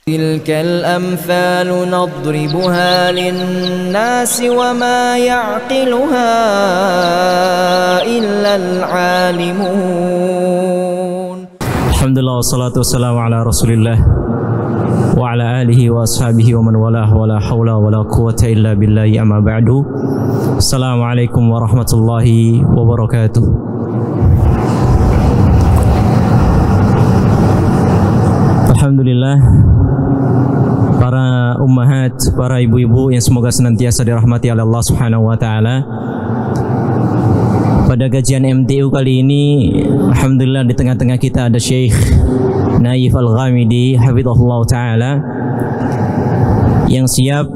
تلك الأمثال نضربها للناس وما يعقلها إلا العالمون. الحمد لله والصلاة والسلام على رسول الله وعلى آله وأصحابه ومن والاه ولا حول ولا قوة إلا بالله أما بعد. السلام عليكم ورحمة الله وبركاته. Alhamdulillah, para ummahat, para ibu-ibu yang semoga senantiasa dirahmati oleh Allah Subhanahu wa taala. Pada kajian MTU kali ini, alhamdulillah di tengah-tengah kita ada Syekh Naif Al-Ghamidi hafizahullah taala yang siap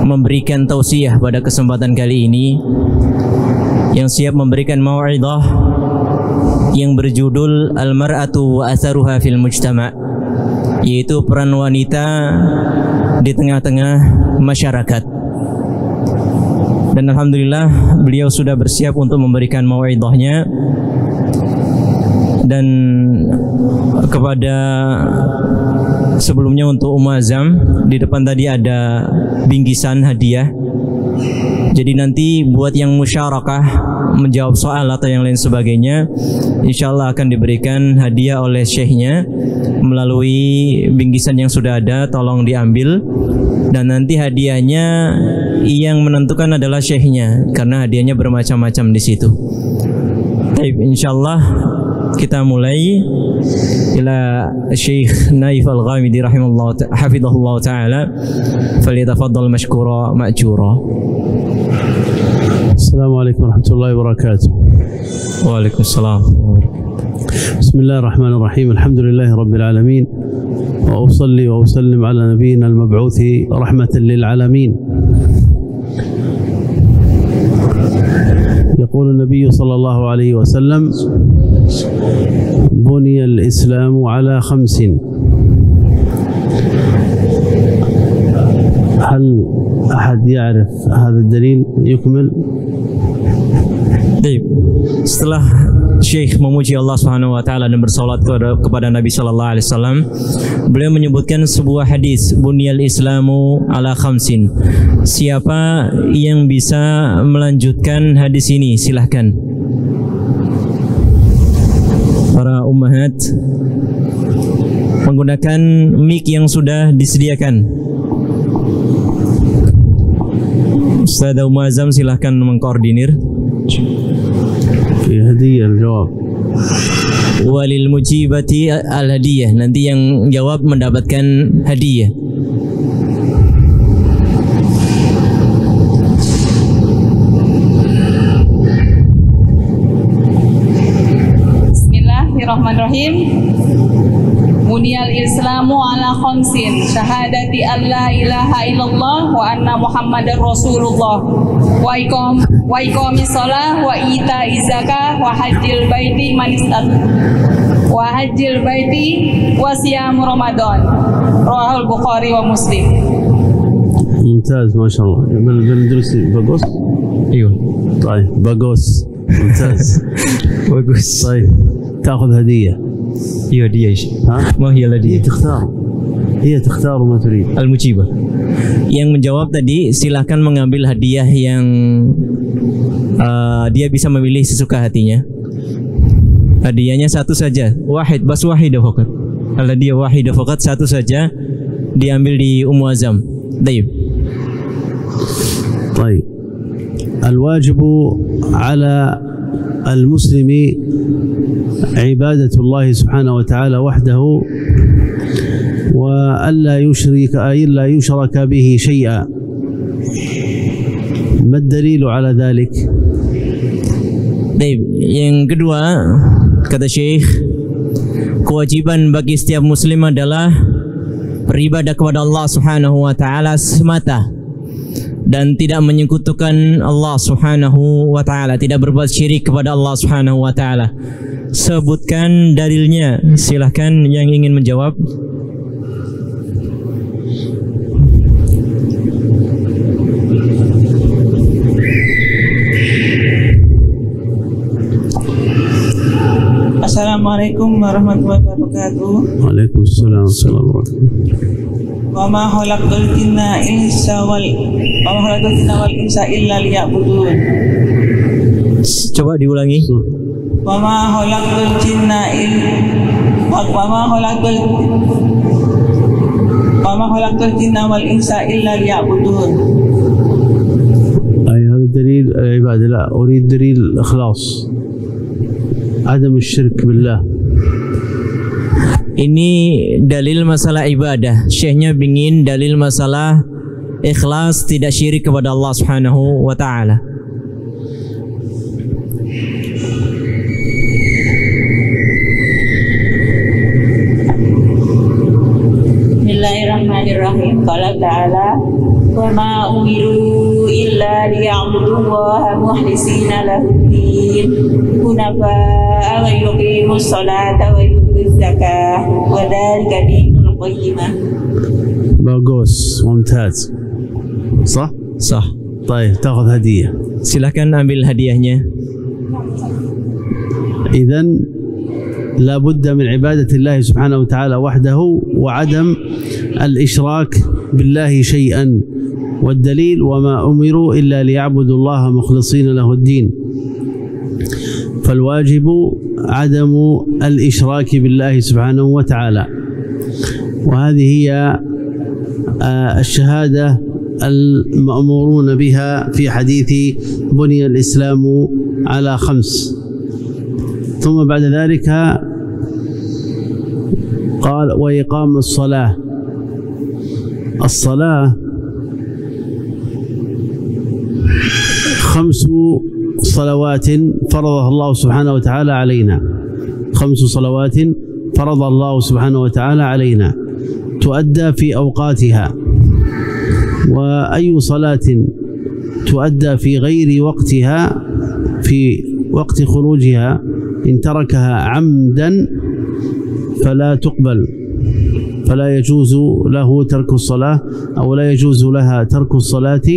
memberikan tausiah pada kesempatan kali ini, yang siap memberikan mau'izah yang berjudul Al-Mar'atu wa Atharuha fil Mujtama', yaitu peran wanita di tengah-tengah masyarakat. Dan alhamdulillah beliau sudah bersiap untuk memberikan mau'izahnya. Dan kepada sebelumnya untuk Azam, di depan tadi ada bingkisan hadiah. Jadi nanti buat yang musyarakah menjawab soal atau yang lain sebagainya, insyaallah akan diberikan hadiah oleh syekhnya melalui bingkisan yang sudah ada. Tolong diambil, dan nanti hadiahnya yang menentukan adalah syekhnya, karena hadiahnya bermacam-macam di situ. Baik, insyaallah kita mulai. Ila Syekh Naif Al-Ghamidi rahimahullah hafizahullah taala, falyatafaddal mashkura ma'jura. Assalamualaikum warahmatullahi wabarakatuh. Waalaikumsalam. Bismillahirrahmanirrahim. Alhamdulillahi rabbil alamin. Wa usalli wa usallim ala nabiyyina al-mab'uthi rahmatan lil alamin. يقول النبي صلى الله عليه وسلم: بني الإسلام على 5. هل أحد يعرف هذا الدليل؟ يكمل. Baik, setelah Syekh memuji Allah Subhanahu wa taala dan bersalawat kepada Nabi sallallahu alaihi wasallam, beliau menyebutkan sebuah hadis, Bunyal Islamu ala 5. Siapa yang bisa melanjutkan hadis ini? Silahkan. Para ummahat menggunakan mic yang sudah disediakan. Ustaz Azam silahkan mengkoordinir. Hadiah jawab. Walil mujibati al hadiyah, nanti yang jawab mendapatkan hadiah. Bismillahirrahmanirrahim. Buniyal Islamu ala 5, syahadati an la ilaha illallah wa anna Muhammadar Rasulullah wa iqamis shalah wa ita'iz zakah wa hajjil baiti wa hajjil baiti wa siyam Ramadan. Rawahul Bukhari wa Muslim. ممتاز ما شاء الله. بندرس باغوس. ايوه طيب باغوس ممتاز. Bagus. طيب تاخذ هديه. Iya dia. Ma hiya هي ladhi تختار ما تريد. Al-Mujibah. Yang menjawab tadi silahkan mengambil hadiah yang dia bisa memilih sesuka hatinya. Hadiahnya satu saja, wahid, bas wahidah faqat. Al-hadiah wahidah faqat, satu saja, diambil di Azam. Baik. طيب الواجب على المسلم عبادة الله سبحانه وتعالى وحده وألا يشرك به شيئا. ما الدليل على ذلك؟ Baik, yang kedua kata Syekh, kewajiban bagi setiap muslim adalah beribadah kepada Allah Subhanahu wa taala semata dan tidak menyekutukan Allah Subhanahu wa taala, tidak berbuat syirik kepada Allah Subhanahu wa taala. Sebutkan dalilnya. Silahkan yang ingin menjawab. Assalamualaikum warahmatullahi wabarakatuh. Waalaikumsalam warahmatullahi wabarakatuh. Wa ma khalaqtul jinna wal insa illa liya'budun. Coba diulangi. Wa ma khalaqtul jinna wal insa illa liya'budun. أي هذا دليل العبادة. لا أريد دليل الإخلاص، عدم الشرك بالله. Ini dalil masalah ibadah. Syekhnya ingin dalil masalah ikhlas, tidak syirik kepada Allah Subhanahu wa taala. Bismillahirrahmanirrahim. Qala ta'ala wa ma umiru illa liya'budullaha mukhlisina lahu-d-din hunafa'a wa yuqimus salata wa yutuz zakah wa dzalika dinul qayyimah. باغوس ممتاز صح؟ Sah. طيب تاخذ هدية. Silakan ambil hadiahnya. إذن لا بد من عبادة الله سبحانه وتعالى وحده وعدم الإشراك بالله شيئا، والدليل وما أمروا إلا ليعبدوا الله مخلصين له الدين، فالواجب عدم الإشراك بالله سبحانه وتعالى. وهذه هي الشهادة المأمورون بها في حديث بني الإسلام على 5. ثم بعد ذلك قال وإقام الصلاة. الصلاة 5 صلوات فرضها الله سبحانه وتعالى علينا. 5 صلوات فرض الله سبحانه وتعالى علينا تؤدى في أوقاتها، وأي صلاة تؤدى في غير وقتها في وقت خروجها إن تركها عمدا فلا تقبل، فلا يجوز له ترك الصلاة أو لا يجوز لها ترك الصلاة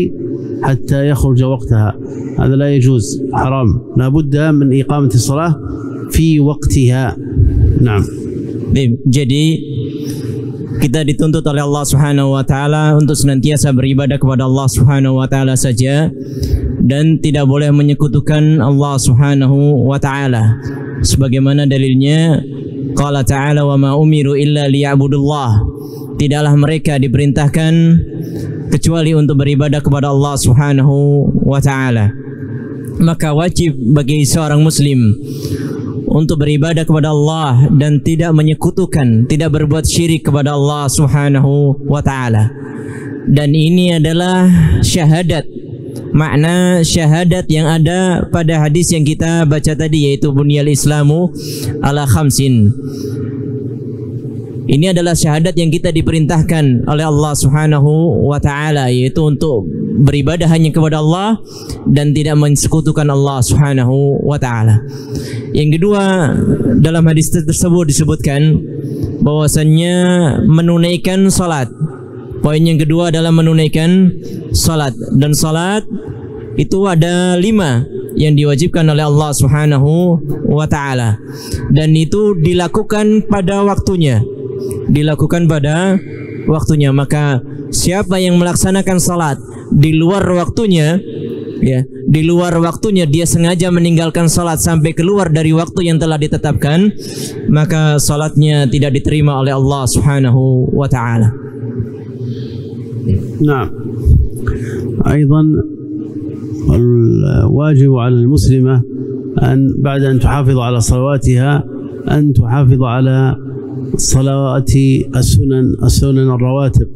حتى يخرج وقتها. هذا لا يجوز، حرام. لا بد من إقامة الصلاة في وقتها. نعم. Jadi kita dituntut oleh Allah Subhanahu wa taala untuk senantiasa beribadah kepada Allah Subhanahu wa taala saja dan tidak boleh menyekutukan Allah Subhanahu wa taala. Sebagaimana dalilnya qala ta'ala wa ma umiru illa liya'budullah. Tidaklah mereka diperintahkan kecuali untuk beribadah kepada Allah Subhanahu wa taala. Maka wajib bagi seorang muslim untuk beribadah kepada Allah dan tidak menyekutukan, tidak berbuat syirik kepada Allah Subhanahu wa taala. Dan ini adalah syahadat, makna syahadat yang ada pada hadis yang kita baca tadi, yaitu bunyal islamu ala 5. Ini adalah syahadat yang kita diperintahkan oleh Allah Subhanahu wa taala, yaitu untuk beribadah hanya kepada Allah dan tidak mensekutukan Allah Subhanahu wa taala. Yang kedua, dalam hadis tersebut disebutkan bahwasannya menunaikan salat. Poin yang kedua adalah menunaikan salat, dan salat itu ada 5 yang diwajibkan oleh Allah Subhanahu wa taala, dan itu dilakukan pada waktunya. Maka siapa yang melaksanakan salat di luar waktunya, ya, di luar waktunya dia sengaja meninggalkan salat sampai keluar dari waktu yang telah ditetapkan, maka salatnya tidak diterima oleh Allah Subhanahu wa taala. نعم. أيضا الواجب على المسلمة أن بعد أن تحافظ على صلواتها أن تحافظ على صلوات السنن الرواتب،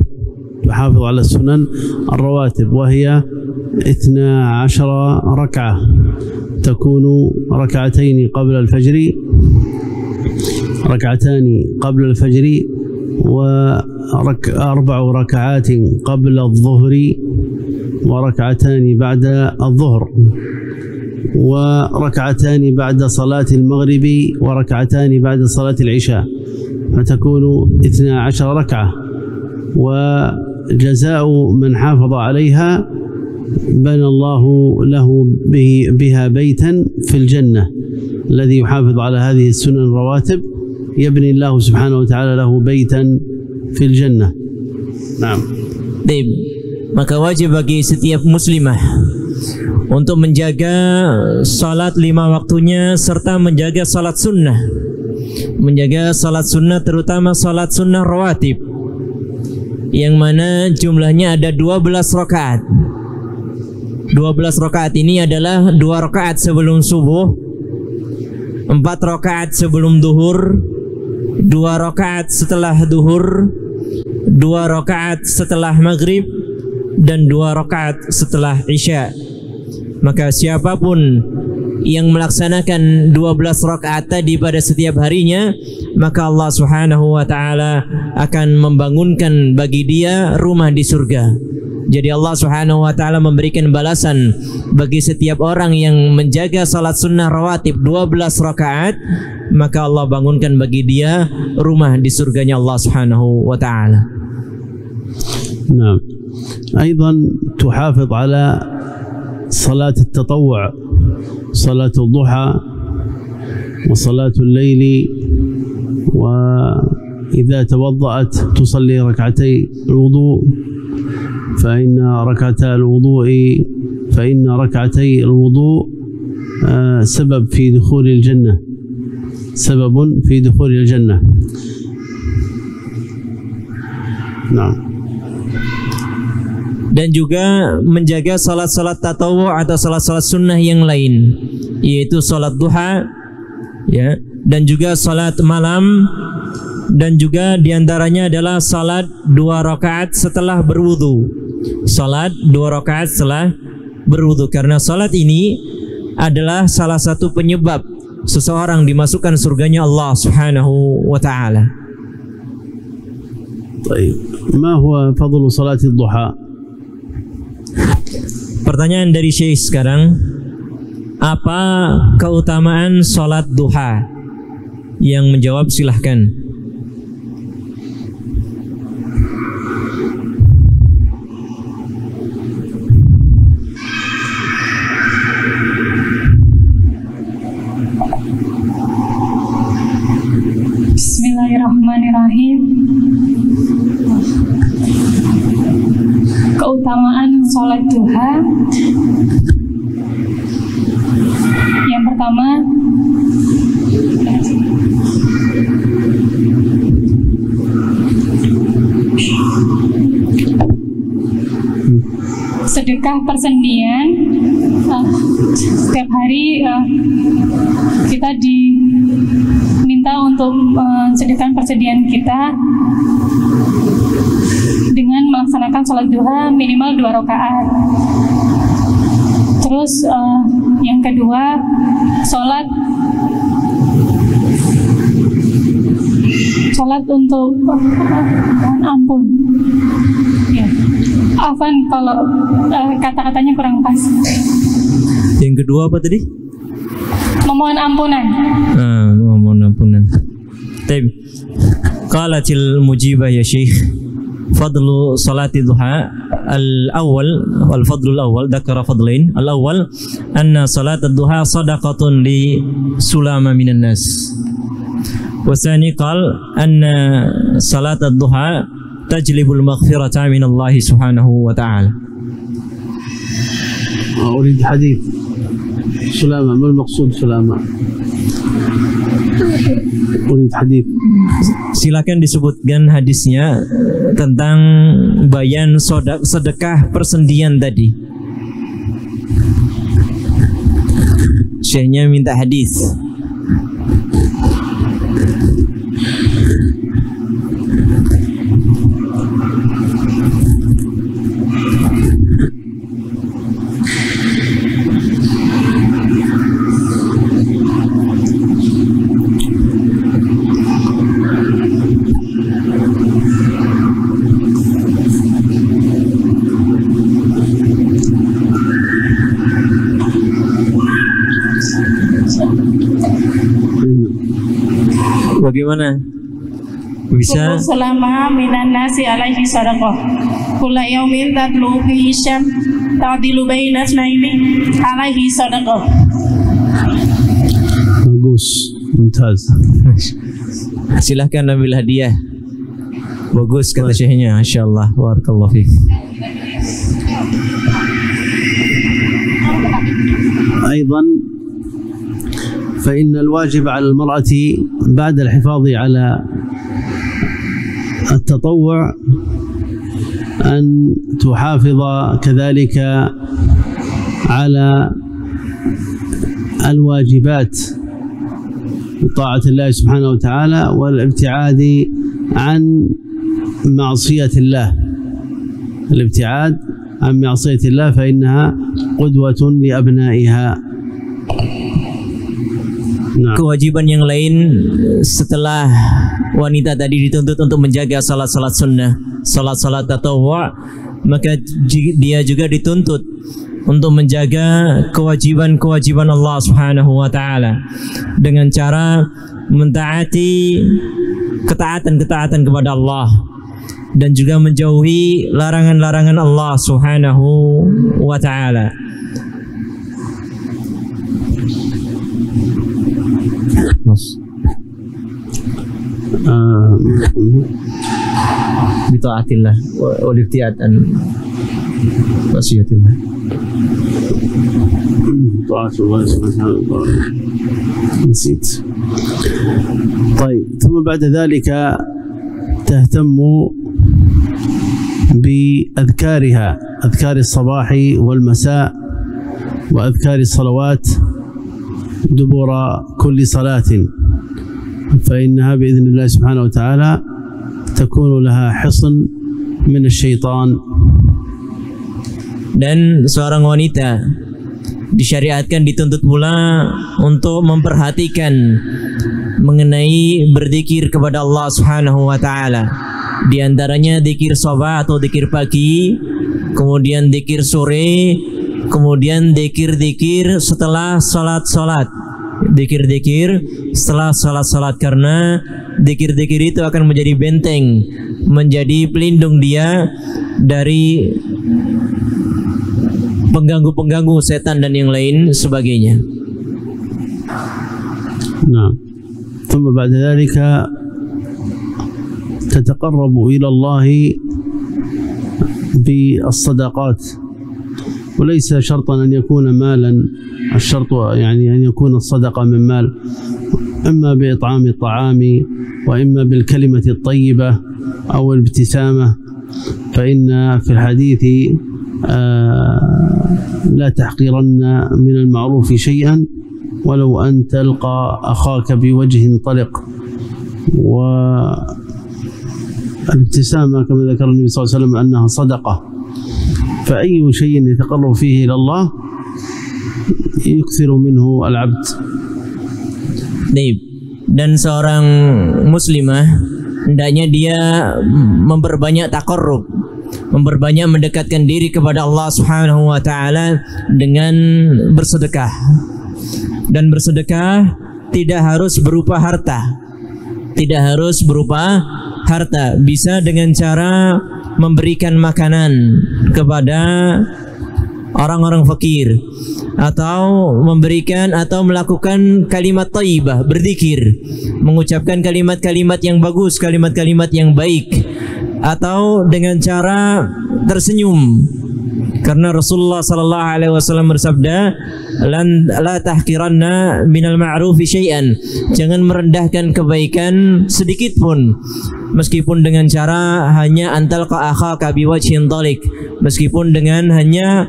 تحافظ على السنن الرواتب، وهي 12 ركعة، تكون ركعتان قبل الفجر وأربع ركعات قبل الظهر وركعتان بعد الظهر وركعتان بعد صلاة المغرب وركعتان بعد صلاة العشاء، فتكون 12 ركعة. وجزاء من حافظ عليها بنى الله له بها بيتا في الجنة، الذي يحافظ على هذه السنن الرواتب يبني الله سبحانه وتعالى له بيتا في الجنة. نعم. Baik, maka wajib bagi setiap muslimah untuk menjaga salat 5 waktunya serta menjaga salat sunnah. Menjaga salat sunnah, terutama salat sunnah rawatib, yang mana jumlahnya ada 12 rakaat. 12 rakaat ini adalah 2 rakaat sebelum subuh, 4 rakaat sebelum duhur, 2 rakaat setelah duhur, 2 rakaat setelah maghrib, dan 2 rakaat setelah isya. Maka siapapun yang melaksanakan 12 rakaat tadi pada setiap harinya, maka Allah Subhanahu wa taala akan membangunkan bagi dia rumah di surga. Jadi Allah Subhanahu wa taala memberikan balasan bagi setiap orang yang menjaga salat sunnah rawatib 12 rakaat, maka Allah bangunkan bagi dia rumah di surganya Allah Subhanahu wa taala. نعم. أيضا تحافظ على صلاة التطوع، صلاة الضحى وصلاة الليل، وإذا توضأت تصلي ركعتي الوضوء، فإن ركعتي الوضوء سبب في دخول الجنة، سبب في دخول الجنة. نعم. Dan juga menjaga salat-salat tatawu atau salat-salat sunnah yang lain, yaitu salat duha, ya, dan juga salat malam, dan juga diantaranya adalah salat 2 rakaat setelah berwudu. Salat 2 rakaat setelah berwudu, karena salat ini adalah salah satu penyebab seseorang dimasukkan surganya Allah Subhanahu wa taala. طيب، ما هو فضل صلاة الضحى؟ Pertanyaan dari Syekh sekarang, apa keutamaan salat duha? Yang menjawab silahkan. Bismillahirrahmanirrahim. Keutamaan sholat duha, yang pertama, sedekah persendian. Setiap hari kita diminta untuk sedekah persendian kita dengan melaksanakan sholat duha minimal 2 rakaat. Terus yang kedua, sholat untuk ampun. Ya. Afan kalau kata-katanya kurang pas. Yang kedua apa tadi? Memohon ampunan. Memohon ampunan. Taib. Qalatil mujibah ya Syekh, fadlu salati duha al-awwal wal fadlul awwal, dzakara fadlain. Al-awwal anna salat ad-duha sadaqatun li sulama minan nas. Wa tsani qala anna salat ad-duha tajlibul maghfirata min Allah subhanahu wa ta'ala. أريد حديث سلامة، ما المقصود سلامة؟ أريد حديث. Silakan disebutkan hadisnya tentang bayan sedekah persendian tadi. Syekhnya minta hadis. Bagaimana? Bisa? Selama minan nasi alaihi sadaqah. Kula yaumin tatlu fi syam ta'dilu baina itsnaini alaihi sadaqah. bagus, mumtaz. Silahkan ambil hadiah. Bagus kata syekhnya, insyaallah. Barakallahu fiik. أيضا فإن الواجب على المرأة بعد الحفاظ على التطوع أن تحافظ كذلك على الواجبات بطاعة الله سبحانه وتعالى والابتعاد عن معصية الله. الابتعاد عن معصية الله فإنها قدوة لأبنائها. Kewajiban yang lain setelah wanita tadi dituntut untuk menjaga salat-salat sunnah, salat-salat tatawwu', maka dia juga dituntut untuk menjaga kewajiban-kewajiban Allah Subhanahu wa taala dengan cara mentaati ketaatan-ketaatan kepada Allah dan juga menjauhi larangan-larangan Allah Subhanahu wa taala. Bitaatillah wal ibtiad an wasiyatillah. طاعة الله سبحانه وتعالى. نسيت. طيب ثم بعد ذلك تهتم بأذكارها، أذكار الصباح والمساء وأذكار الصلوات دبر كل صلاة، فإنها بإذن الله سبحانه وتعالى تكون لها حصن من الشيطان. Dan seorang wanita disyariatkan, dituntut pula untuk memperhatikan mengenai berzikir kepada Allah Subhanahu wa taala. Di antaranya zikir sabah atau zikir pagi, kemudian zikir sore, kemudian zikir-zikir setelah salat-salat. Zikir-zikir setelah salat-salat, karena zikir-zikir itu akan menjadi benteng, menjadi pelindung dia dari pengganggu-pengganggu setan dan yang lain sebagainya. نعم. ثم بعد ذلك تتقرب إلى الله بالصدقات، وليس شرطا أن يكون مالا، الشرط يعني أن يكون الصدقة من مال، إما بإطعام الطعام وإما بالكلمة الطيبة أو الابتسامة. فإن في الحديث لا تحقرن من المعروف شيئا ولو أن تلقى أخاك بوجه طلق. والابتسامة كما ذكر النبي صلى الله عليه وسلم أنها صدقة، فأي شيء يتقرب فيه إلى الله يكثر منه العبد. Dan seorang muslimah hendaknya dia memperbanyak taqarrub, memperbanyak mendekatkan diri kepada Allah Subhanahu wa taala dengan bersedekah. Dan bersedekah tidak harus berupa harta. Tidak harus berupa harta, bisa dengan cara memberikan makanan kepada orang-orang fakir, atau memberikan atau melakukan kalimat thayyibah, berzikir, mengucapkan kalimat-kalimat yang bagus, kalimat-kalimat yang baik, atau dengan cara tersenyum. Karena Rasulullah sallallahu alaihi wasallam bersabda, la tahqiranna minal ma'rufi syai'an. Jangan merendahkan kebaikan sedikit pun, meskipun dengan cara hanya antalqa akhaka biwajhin dhalik, meskipun dengan hanya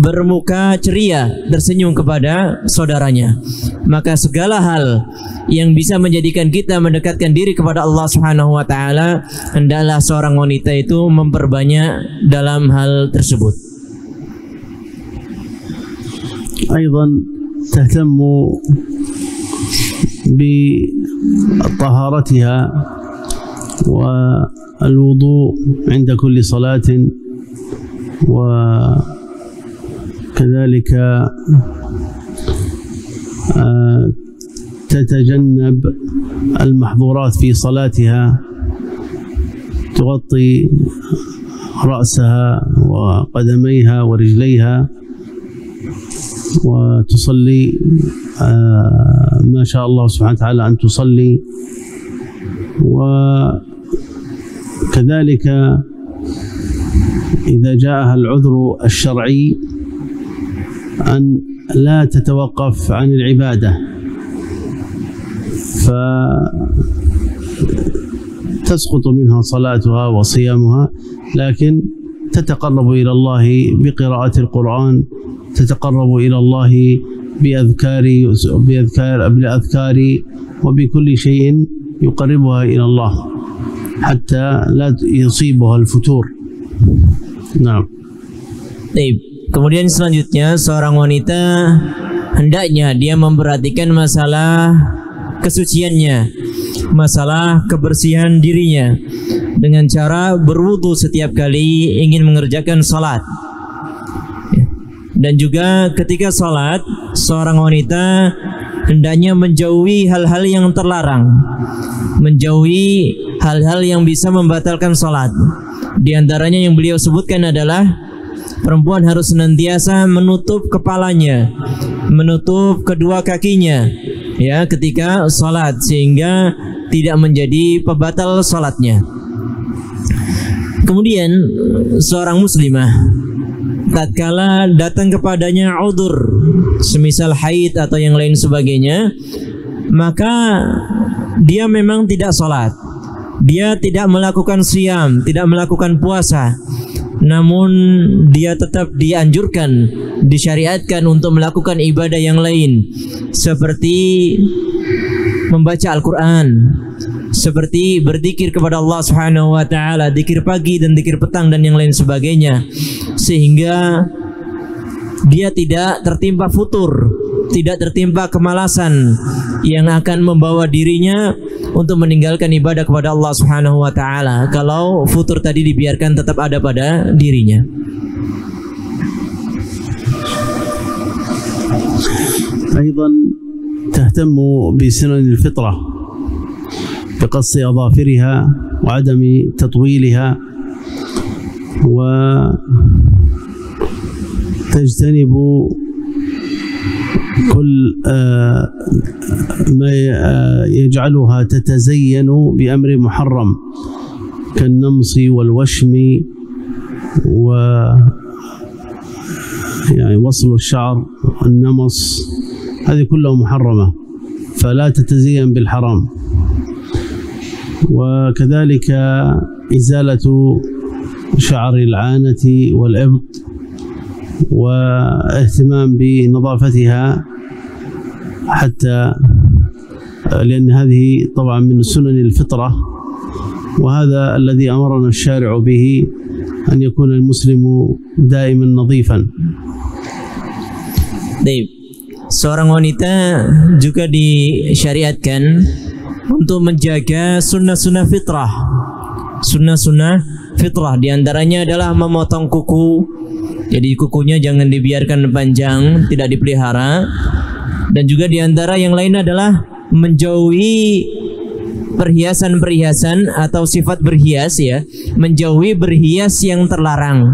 bermuka ceria, tersenyum kepada saudaranya. Maka segala hal yang bisa menjadikan kita mendekatkan diri kepada Allah Subhanahu wa taala, hendaklah seorang wanita itu memperbanyak dalam hal tersebut. أيضا تهتم بطهارتها والوضوء عند كل صلاة، وكذلك تتجنب المحظورات في صلاتها، تغطي رأسها وقدميها ورجليها، وتصلي ما شاء الله سبحانه وتعالى أن تصلي. وكذلك إذا جاءها العذر الشرعي أن لا تتوقف عن العبادة، فتسقط منها صلاتها وصيامها، لكن تتقرب إلى الله بقراءة القرآن، تتقرب إلى الله بالأذكار وبكل شيء يقربها إلى الله حتى لا يصيبها الفتور. Nah. Kemudian selanjutnya seorang wanita hendaknya dia memperhatikan masalah kesuciannya, masalah kebersihan dirinya dengan cara berwudu setiap kali ingin mengerjakan salat. Dan juga ketika salat, seorang wanita hendaknya menjauhi hal-hal yang terlarang, menjauhi hal-hal yang bisa membatalkan salat. Di antaranya yang beliau sebutkan adalah perempuan harus senantiasa menutup kepalanya, menutup kedua kakinya ya ketika salat, sehingga tidak menjadi pembatal salatnya. Kemudian seorang muslimah tatkala datang kepadanya udzur semisal haid atau yang lain sebagainya, maka dia memang tidak salat, dia tidak melakukan siam, tidak melakukan puasa, namun dia tetap dianjurkan, disyariatkan untuk melakukan ibadah yang lain seperti membaca Al-Quran, seperti berzikir kepada Allah Subhanahu wa taala, zikir pagi dan zikir petang dan yang lain sebagainya, sehingga dia tidak tertimpa futur, tidak tertimpa kemalasan yang akan membawa dirinya untuk meninggalkan ibadah kepada Allah Subhanahu wa taala kalau futur tadi dibiarkan tetap ada pada dirinya. أيضا تهتم بسنن الفطرة بقص أظافرها وعدم تطويلها، وتجتنب كل ما يجعلها تتزين بأمر محرم كالنمص والوشم يعني وصل الشعر والنمص، هذه كلها محرمة فلا تتزين بالحرام. وكذلك إزالة شعر العانة والإبط واهتمام بنظافتها، حتى لأن هذه طبعا من سنن الفطرة، وهذا الذي أمرنا الشارع به أن يكون المسلم دائما نظيفا. Seorang wanita juga disyariatkan untuk menjaga sunnah-sunnah fitrah. Sunnah-sunnah fitrah diantaranya adalah memotong kuku. Jadi kukunya jangan dibiarkan panjang, tidak dipelihara. Dan juga diantara yang lain adalah menjauhi perhiasan-perhiasan atau sifat berhias ya, menjauhi berhias yang terlarang.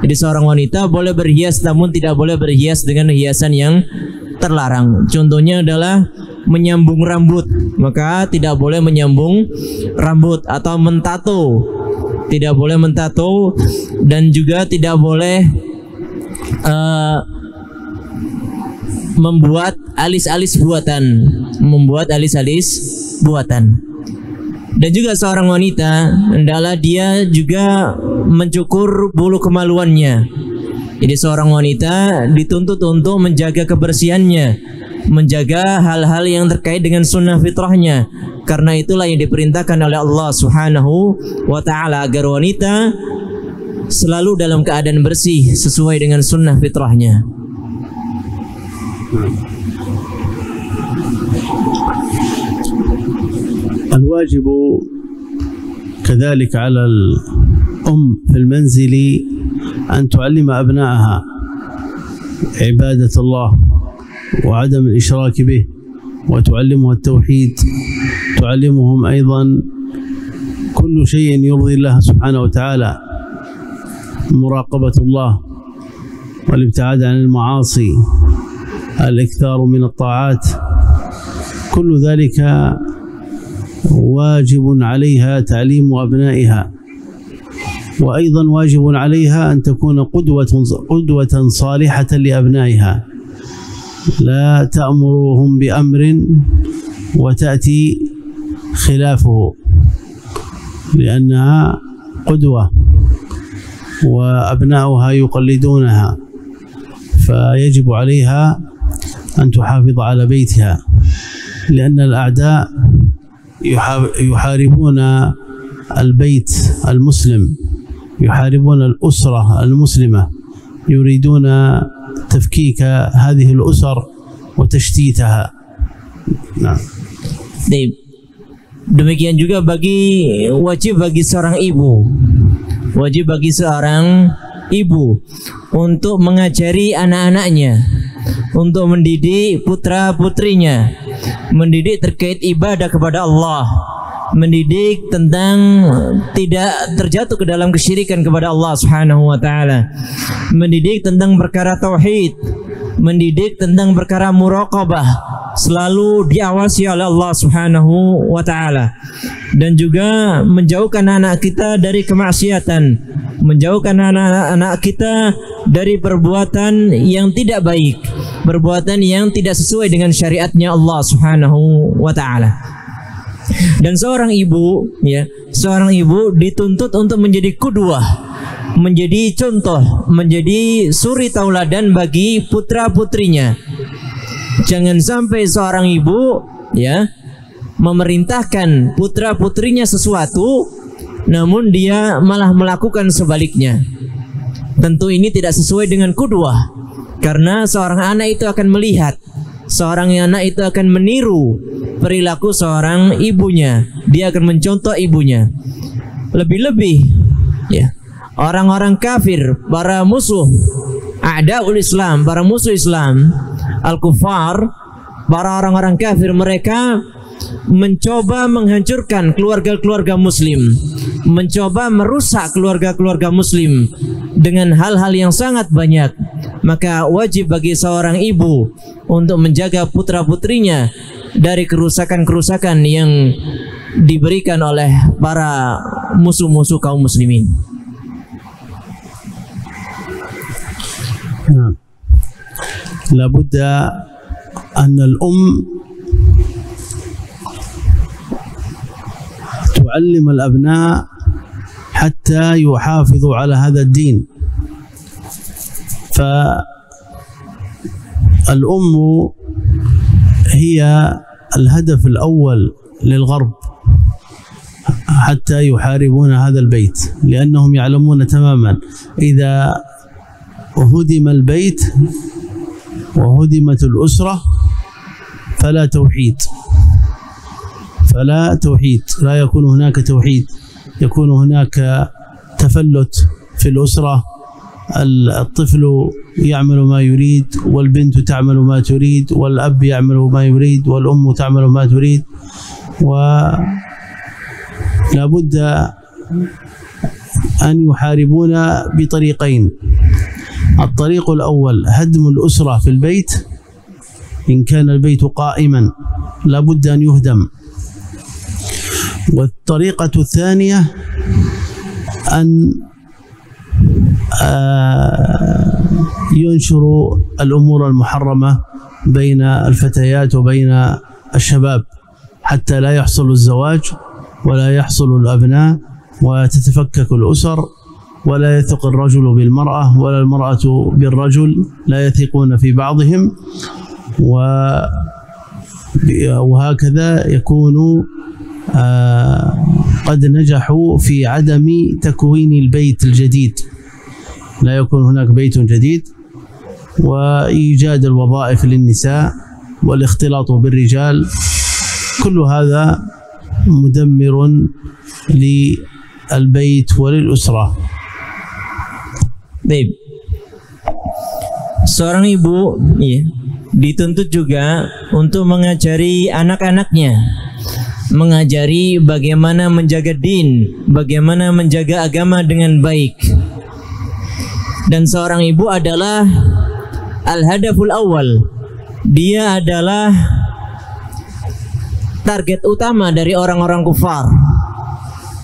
Jadi seorang wanita boleh berhias namun tidak boleh berhias dengan hiasan yang terlarang. Contohnya adalah menyambung rambut, maka tidak boleh menyambung rambut, atau mentato, tidak boleh mentato, dan juga tidak boleh membuat alis-alis buatan, Dan juga seorang wanita hendaklah dia juga mencukur bulu kemaluannya. Jadi seorang wanita dituntut untuk menjaga kebersihannya, menjaga hal-hal yang terkait dengan sunnah fitrahnya. Karena itulah yang diperintahkan oleh Allah Subhanahu wa taala agar wanita selalu dalam keadaan bersih sesuai dengan sunnah fitrahnya. الواجب كذلك على الأم في المنزل أن تعلم أبنائها عبادة الله وعدم الإشراك به، وتعلمها التوحيد، تعلمهم أيضا كل شيء يرضي الله سبحانه وتعالى، مراقبة الله والابتعاد عن المعاصي، الإكثار من الطاعات، كل ذلك واجب عليها تعليم أبنائها، وأيضا واجب عليها أن تكون قدوة صالحة لأبنائها، لا تأمرهم بأمر وتأتي خلافه، لأنها قدوة وأبناؤها يقلدونها، فيجب عليها أن تحافظ على بيتها، لأن الأعداء يحاربون البيت المسلم، يحاربون الأسرة المسلمة، يريدون تفكيك هذه الأسر وتشتيتها. Nah. Demikian juga wajib bagi seorang ibu untuk mengajari anak-anaknya, untuk mendidik putra-putrinya, mendidik terkait ibadah kepada Allah, mendidik tentang tidak terjatuh ke dalam kesyirikan kepada Allah Subhanahu wa taala, mendidik tentang perkara tauhid, mendidik tentang perkara muraqabah, selalu diawasi oleh Allah Subhanahu wa taala, dan juga menjauhkan anak kita dari kemaksiatan, menjauhkan anak-anak kita dari perbuatan yang tidak baik, perbuatan yang tidak sesuai dengan syariatnya Allah Subhanahu wa taala. Dan seorang ibu dituntut untuk menjadi qudwah, menjadi contoh, menjadi suri tauladan bagi putra-putrinya. Jangan sampai seorang ibu memerintahkan putra-putrinya sesuatu, namun dia malah melakukan sebaliknya. Tentu ini tidak sesuai dengan qudwah, karena seorang anak itu akan melihat, seorang anak itu akan meniru perilaku seorang ibunya, dia akan mencontoh ibunya. Lebih-lebih orang-orang kafir, para musuh a'daul Islam, para musuh Islam, al-kufar, para orang-orang kafir, mereka mencoba menghancurkan keluarga-keluarga muslim, mencoba merusak keluarga-keluarga muslim dengan hal-hal yang sangat banyak. Maka wajib bagi seorang ibu untuk menjaga putra-putrinya dari kerusakan-kerusakan yang diberikan oleh para musuh-musuh kaum muslimin. لا بد أن الأم تعلم الأبناء حتى يحافظوا على هذا الدين. فالأم هي الهدف الأول للغرب حتى يحاربون هذا البيت، لأنهم يعلمون تماما إذا هدم البيت وهدمت الأسرة فلا توحيد، لا يكون هناك توحيد، يكون هناك تفلت في الأسرة. الطفل يعمل ما يريد، والبنت تعمل ما تريد، والأب يعمل ما يريد، والأم تعمل ما تريد. ولا بد أن يحاربون بطريقين. الطريق الأول هدم الأسرة في البيت، إن كان البيت قائما لا بد أن يهدم. والطريقة الثانية أن ينشر الأمور المحرمة بين الفتيات وبين الشباب حتى لا يحصل الزواج ولا يحصل الأبناء وتتفكك الأسر، ولا يثق الرجل بالمرأة ولا المرأة بالرجل، لا يثقون في بعضهم، وهكذا يكون قد نجحوا في عدم تكوين البيت الجديد، لا يكون هناك بيت جديد، وإيجاد الوظائف للنساء والاختلاط بالرجال. كل هذا مدمر للبيت وللأسرة. Baik. Seorang ibu dituntut juga untuk mengajari anak-anaknya, mengajari bagaimana menjaga din, bagaimana menjaga agama dengan baik. Dan seorang ibu adalah al-hadaful awal. Dia adalah target utama dari orang-orang kufar.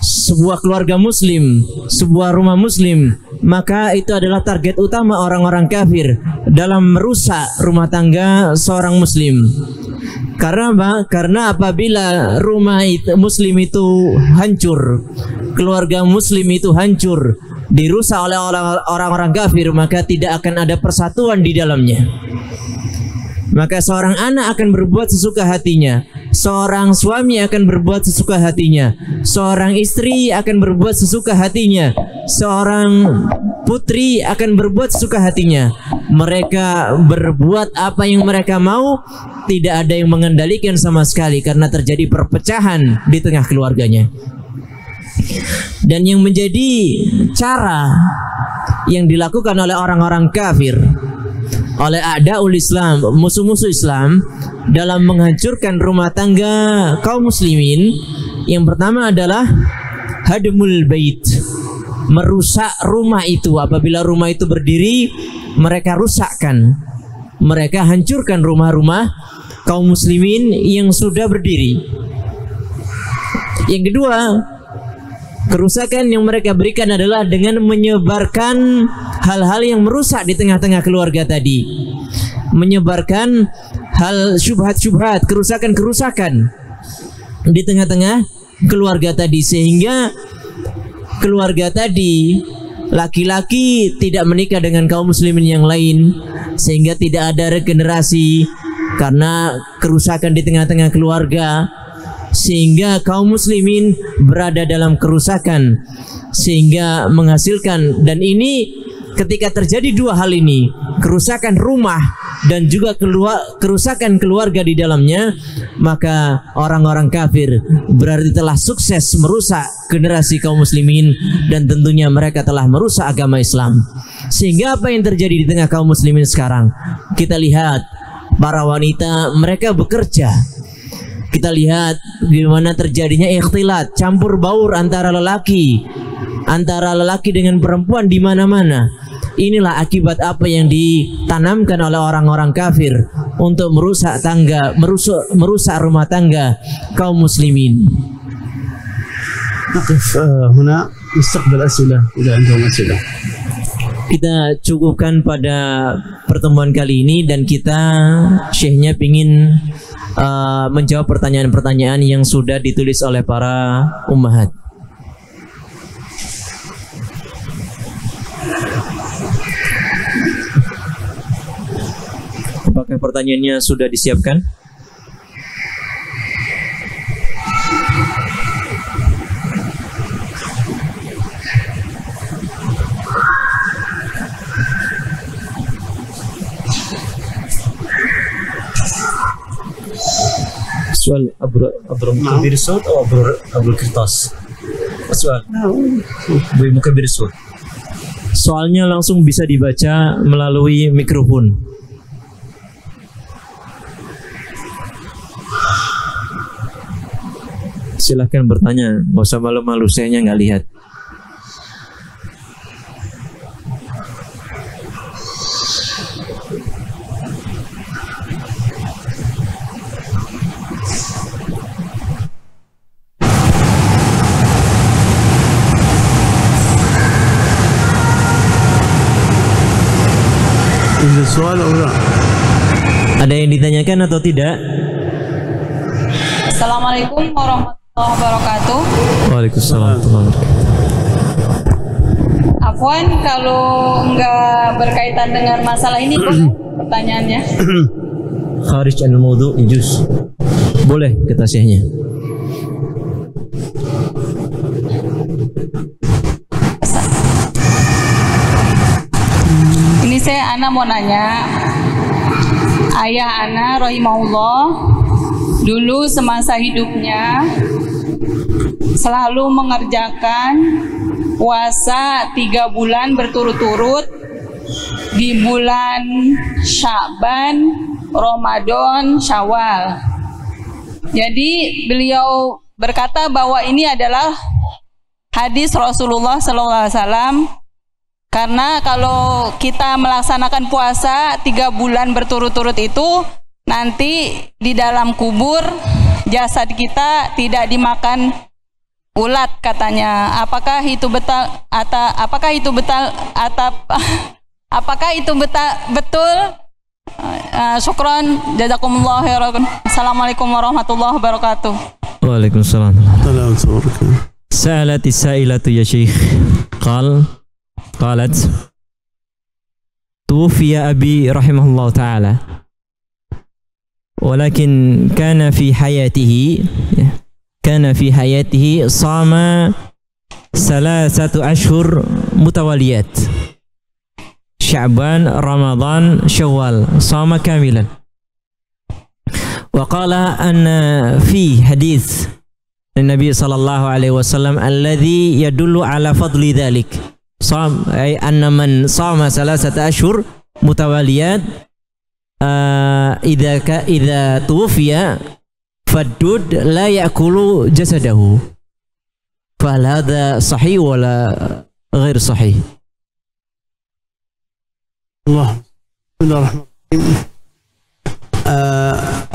Sebuah keluarga muslim, sebuah rumah muslim, maka itu adalah target utama orang-orang kafir dalam merusak rumah tangga seorang muslim. Karena apa? Karena apabila rumah muslim itu hancur, keluarga muslim itu hancur, dirusak oleh orang-orang kafir, maka tidak akan ada persatuan di dalamnya. Maka seorang anak akan berbuat sesuka hatinya, seorang suami akan berbuat sesuka hatinya, seorang istri akan berbuat sesuka hatinya, seorang putri akan berbuat sesuka hatinya. Mereka berbuat apa yang mereka mau, tidak ada yang mengendalikan sama sekali karena terjadi perpecahan di tengah keluarganya. Dan yang menjadi cara yang dilakukan oleh orang-orang kafir, oleh a'daul Islam, musuh-musuh Islam, dalam menghancurkan rumah tangga kaum muslimin, yang pertama adalah hadmul bait, merusak rumah itu. Apabila rumah itu berdiri, mereka rusakkan, mereka hancurkan rumah-rumah kaum muslimin yang sudah berdiri. Yang kedua, kerusakan yang mereka berikan adalah dengan menyebarkan hal-hal yang merusak di tengah-tengah keluarga tadi, menyebarkan hal syubhat-syubhat, kerusakan-kerusakan di tengah-tengah keluarga tadi, sehingga keluarga tadi, laki-laki tidak menikah dengan kaum muslimin yang lain, sehingga tidak ada regenerasi karena kerusakan di tengah-tengah keluarga, sehingga kaum muslimin berada dalam kerusakan, sehingga menghasilkan. Dan ini ketika terjadi dua hal ini, kerusakan rumah dan juga kerusakan keluarga di dalamnya, maka orang-orang kafir berarti telah sukses merusak generasi kaum muslimin, dan tentunya mereka telah merusak agama Islam. Sehingga apa yang terjadi di tengah kaum muslimin sekarang? Kita lihat para wanita, mereka bekerja. Kita lihat bagaimana terjadinya ikhtilat, campur baur antara lelaki dengan perempuan di mana-mana. Inilah akibat apa yang ditanamkan oleh orang-orang kafir untuk merusak tangga, merusak rumah tangga kaum muslimin. نقف هنا نستقبل أسئلة إذا عندهم أسئلة. Kita cukupkan pada pertemuan kali ini, dan kita syekhnya ingin menjawab pertanyaan-pertanyaan yang sudah ditulis oleh para ummahat. Apakah pertanyaannya sudah disiapkan? Soal Abdul Sud atau Abdul Kertas? Soal Mukabir Sud. Soalnya langsung bisa dibaca melalui mikrofon. Silahkan bertanya, nggak usah malu-malu, sayanya nggak lihat. Ada yang ditanyakan atau tidak? Assalamualaikum warahmatullahi wabarakatuh. Waalaikumsalam. Afwan, kalau nggak berkaitan dengan masalah ini, boleh pertanyaannya? Kharij al-mawdu' juz. Boleh kata syekhnya. Ini Ana mau nanya, ayah Ana rahimahullah dulu semasa hidupnya selalu mengerjakan puasa 3 bulan berturut-turut di bulan Sya'ban, Ramadan, Syawal. Jadi beliau berkata bahwa ini adalah hadis Rasulullah SAW. Karena kalau kita melaksanakan puasa 3 bulan berturut-turut itu, nanti di dalam kubur jasad kita tidak dimakan ulat katanya. Apakah itu betul betul? Syukran, jazakumullah khairan. Assalamualaikum warahmatullahi wabarakatuh. Waalaikumsalam. سألت السائلة يا شيخ قالت توفي أبي رحمه الله تعالى ولكن كان في حياته صام 3 أشهر متواليات شعبان رمضان شوال صام كاملا وقال أن في حديث النبي صلى الله عليه وسلم الذي يدل على فضل ذلك صام أي أن من صام 3 أشهر متواليات إذا توفي فالدود لا يأكل جسده فهل هذا صحيح ولا غير صحيح؟ الله بسم الله الرحمن الرحيم.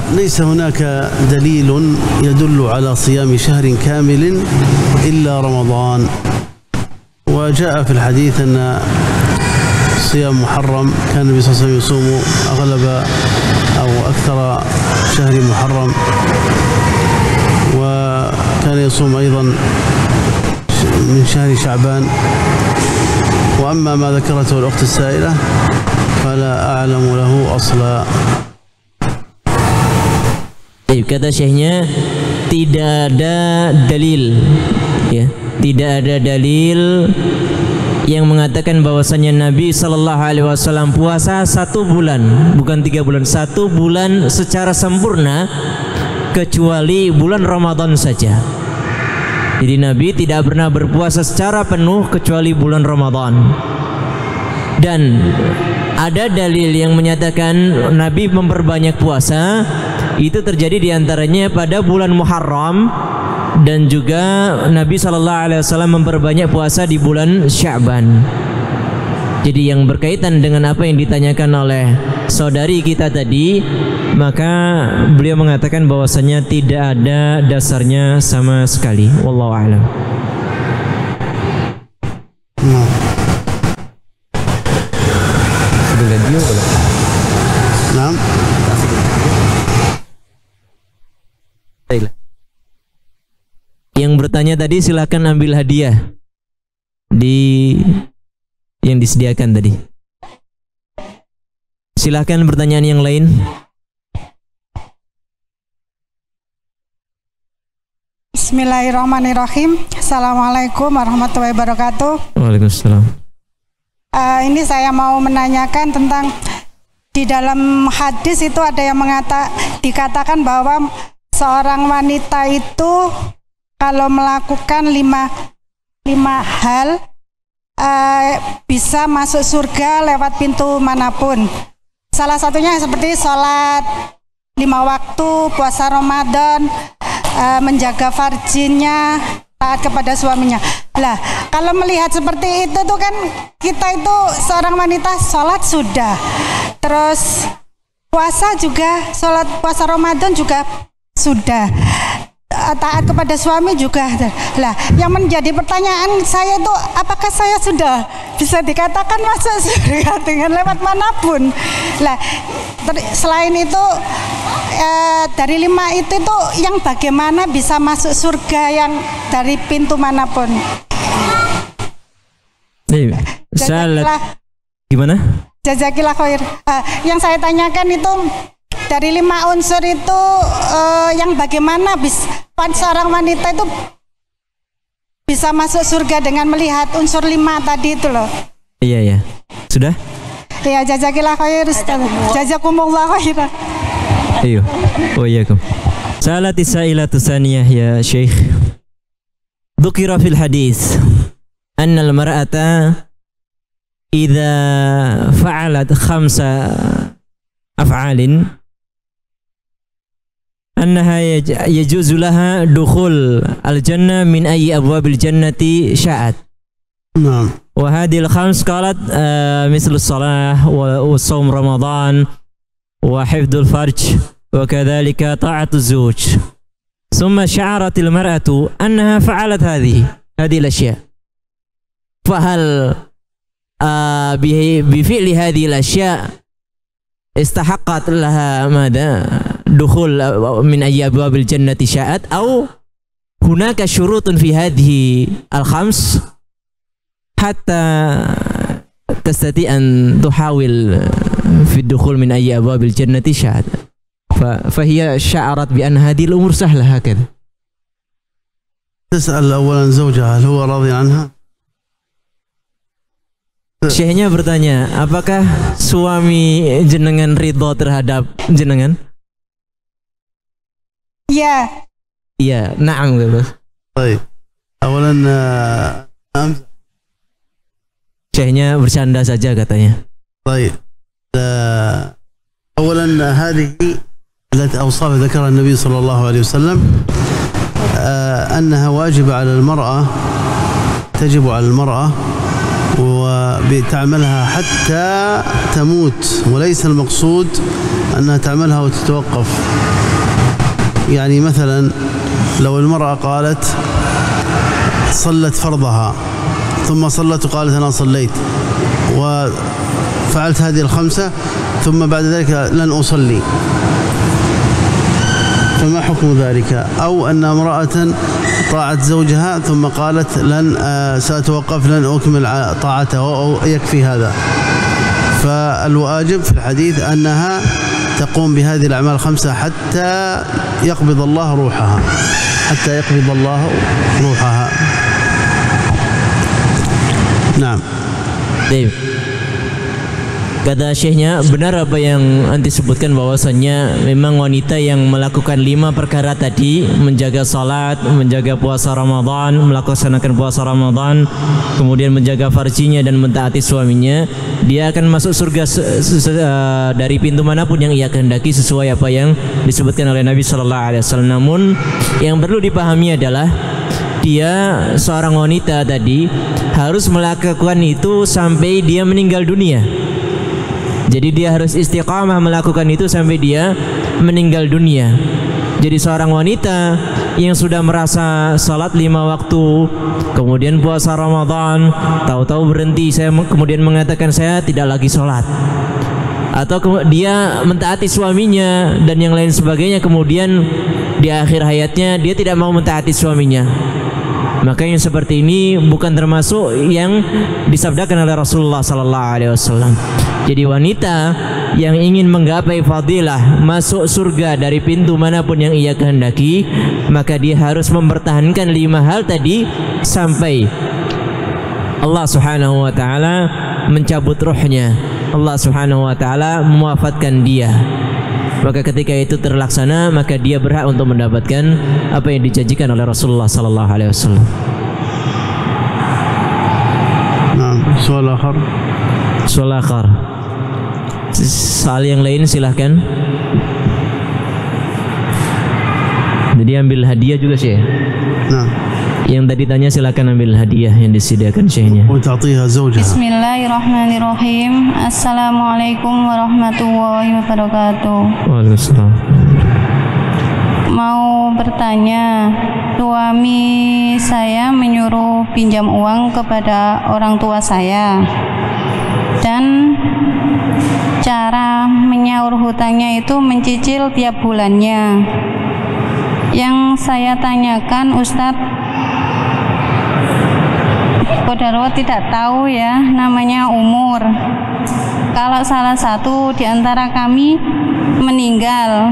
ليس هناك دليل يدل على صيام شهر كامل إلا رمضان، وجاء في الحديث أن صيام محرم كان النبي صلى الله عليه وسلم يصوم أغلب أو أكثر شهر محرم، وكان يصوم أيضا من شهر شعبان. وأما ما ذكرته الأخت السائلة فلا أعلم له أصلا. Kata syekhnya tidak ada dalil, ya, tidak ada dalil yang mengatakan bahwasanya Nabi Sallallahu Alaihi Wasallam puasa 1 bulan, bukan 3 bulan, 1 bulan secara sempurna kecuali bulan Ramadan saja. Jadi Nabi tidak pernah berpuasa secara penuh kecuali bulan Ramadan. Dan ada dalil yang menyatakan Nabi memperbanyak puasa. Itu terjadi diantaranya pada bulan Muharram, dan juga Nabi SAW memperbanyak puasa di bulan Sya'ban. Jadi yang berkaitan dengan apa yang ditanyakan oleh saudari kita tadi, maka beliau mengatakan bahwasanya tidak ada dasarnya sama sekali. Wallahu a'lam. Naam. Yang bertanya tadi silahkan ambil hadiah yang disediakan tadi. Silahkan pertanyaan yang lain. Bismillahirrahmanirrahim. Assalamualaikum warahmatullahi wabarakatuh. Waalaikumsalam. Ini saya mau menanyakan tentang di dalam hadis itu ada yang dikatakan bahwa seorang wanita itu kalau melakukan lima hal bisa masuk surga lewat pintu manapun. Salah satunya seperti sholat 5 waktu, puasa Ramadan, menjaga farjinya, taat kepada suaminya. Lah, kalau melihat seperti itu tuh kan kita itu seorang wanita sholat sudah, terus puasa juga, sholat puasa Ramadan juga sudah, taat kepada suami juga. Lah, yang menjadi pertanyaan saya itu apakah saya sudah bisa dikatakan masuk surga dengan lewat manapun? Lah, selain itu dari 5 itu tuh yang bagaimana bisa masuk surga yang dari pintu manapun? Gimana? Jazakillah khair. Yang saya tanyakan itu dari 5 unsur itu yang bagaimana seorang wanita itu bisa masuk surga dengan melihat unsur 5 tadi itu loh. Iya ya. Sudah? Ya, jazakillah khair. Jazakumullah khairan. Ayo. Wa iyyakum. Salati sailatu tsaniyah ya Syekh. Dzukira fil hadis anna al-mar'ata idza fa'alat 5 af'alin annaha yajuzu laha dukhul al-jannah min ayyi abwabil jannati sya'at. Naam. Wa hadhihi al-5 qalat mithlu as-salah wa shaum Ramadan wa hifdzul farj wa kadzalika ta'atuz zawj ثم شعرت المرأة أنها فعلت هذه الأشياء، فهل بفعل هذه الأشياء استحقت لها ماذا دخول من أي أبواب الجنة شاءت، أو هناك شروط في هذه الخمس حتى تستطيع أن تحاول في الدخول من أي أبواب الجنة شاءت، فهي شعرت بأن هذه الأمور سهلة هكذا. تسأل أولا زوجها هل هو راضي عنها. Syekhnya bertanya, apakah suami jenengan ridho terhadap jenengan? Iya. Iya, na'am bos. Baik. Awalan Syekhnya bercanda saja katanya. Baik. Awalan hadhihi التي أوصافها ذكرها النبي صلى الله عليه وسلم أنها واجبة على المرأة، تجب على المرأة وبتعملها حتى تموت، وليس المقصود أنها تعملها وتتوقف. يعني مثلا لو المرأة قالت صلت فرضها ثم صلت وقالت أنا صليت وفعلت هذه الخمسة ثم بعد ذلك لن أصلي، فما حكم ذلك؟ أو أن امرأة طاعت زوجها ثم قالت لن سأتوقف لن أكمل طاعته أو يكفي هذا، فالواجب في الحديث أنها تقوم بهذه الأعمال الخمسة حتى يقبض الله روحها، حتى يقبض الله روحها. نعم. Baik. Kata syekhnya, benar apa yang anti sebutkan bahwasannya memang wanita yang melakukan 5 perkara tadi, menjaga salat, menjaga puasa Ramadan, melaksanakan puasa Ramadan, kemudian menjaga farjinya dan mentaati suaminya, dia akan masuk surga dari pintu manapun yang ia kehendaki sesuai apa yang disebutkan oleh Nabi sallallahu alaihi wasallam. Namun yang perlu dipahami adalah dia seorang wanita tadi harus melakukan itu sampai dia meninggal dunia. Jadi dia harus istiqamah melakukan itu sampai dia meninggal dunia. Jadi seorang wanita yang sudah merasa salat 5 waktu, kemudian puasa Ramadan, tahu-tahu berhenti, kemudian mengatakan saya tidak lagi salat, atau dia mentaati suaminya dan yang lain sebagainya, kemudian di akhir hayatnya dia tidak mau mentaati suaminya, maka yang seperti ini bukan termasuk yang disabdakan oleh Rasulullah sallallahu alaihi wasallam. Jadi wanita yang ingin menggapai fadilah masuk surga dari pintu manapun yang ia kehendaki, maka dia harus mempertahankan 5 hal tadi sampai Allah Subhanahu wa taala mencabut ruhnya, Allah Subhanahu wa taala mewafatkan dia. Maka ketika itu terlaksana, maka dia berhak untuk mendapatkan apa yang dijanjikan oleh Rasulullah sallallahu alaihi wasallam. Nah, soal akhir. Soal yang lain silahkan. Jadi ambil hadiah juga sih. Nah. Yang tadi tanya silakan ambil hadiah yang disediakan syekhnya. Bismillahirrahmanirrahim. Assalamualaikum warahmatullahi wabarakatuh. Waalaikumsalam. Mau bertanya, suami saya menyuruh pinjam uang kepada orang tua saya, dan cara menyaur hutangnya itu mencicil tiap bulannya. Yang saya tanyakan, Ustadz, Qadarullah tidak tahu ya namanya umur. Kalau salah satu di antara kami meninggal,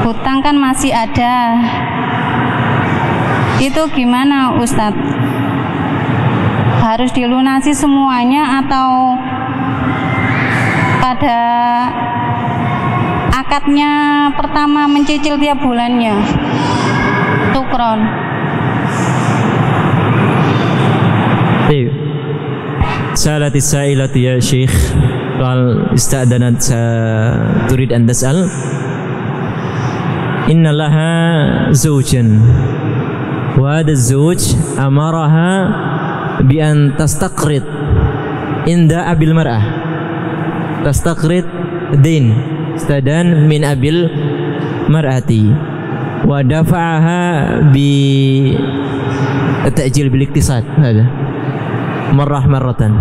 hutang kan masih ada. Itu gimana Ustadz? Harus dilunasi semuanya atau pada akadnya pertama mencicil tiap bulannya? Syukron. سألت السائلة يا شيخ قال استأذنت تريد أن تسأل إن لها زوجا وهذا الزوج أمرها بأن تستقرض عند أبي المرأة، تستقرض دين استدان من أبي المرأة. wa dafa'aha bi ta'jil bil iktisad hada marratan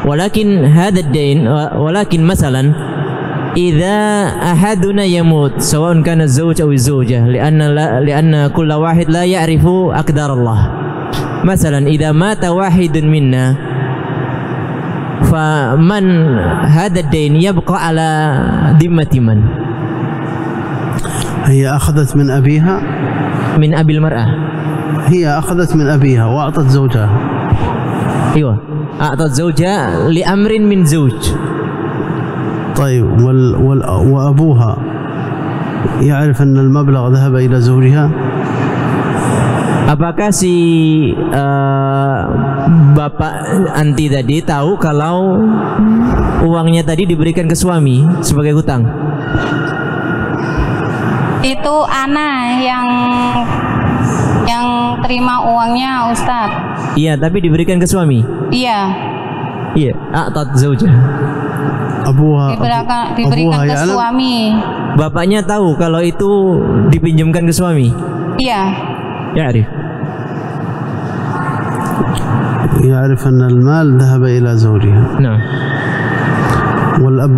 walakin hada ad-dain walakin masalan idza ahaduna yamut sawa'un kana az-zawj aw az-zawjah lianna kulla wahid la ya'rifu aqdar Allah. Masalan idza mata wahidun minna faman hada ad-dain yabqa ala dimmati man? هي أخذت من أبيها من أبي المرأة. هي أخذت من أبيها وأعطت زوجها. أيوة أعطت زوجها لأمر من زوج. طيب وأبوها يعرف أن المبلغ ذهب إلى زوجها؟ Apakah si bapak anti tadi tahu kalau uangnya tadi diberikan ke suami sebagai hutang? Itu Ana yang terima uangnya, Ustadz. Iya, tapi diberikan ke suami. Iya. Iya, a'tat zaujah. Diberikan ke suami. Bapaknya tahu kalau itu dipinjamkan ke suami. Iya. Ya'rif. يعرف أن المال ذهب إلى زوجها. نعم. والأب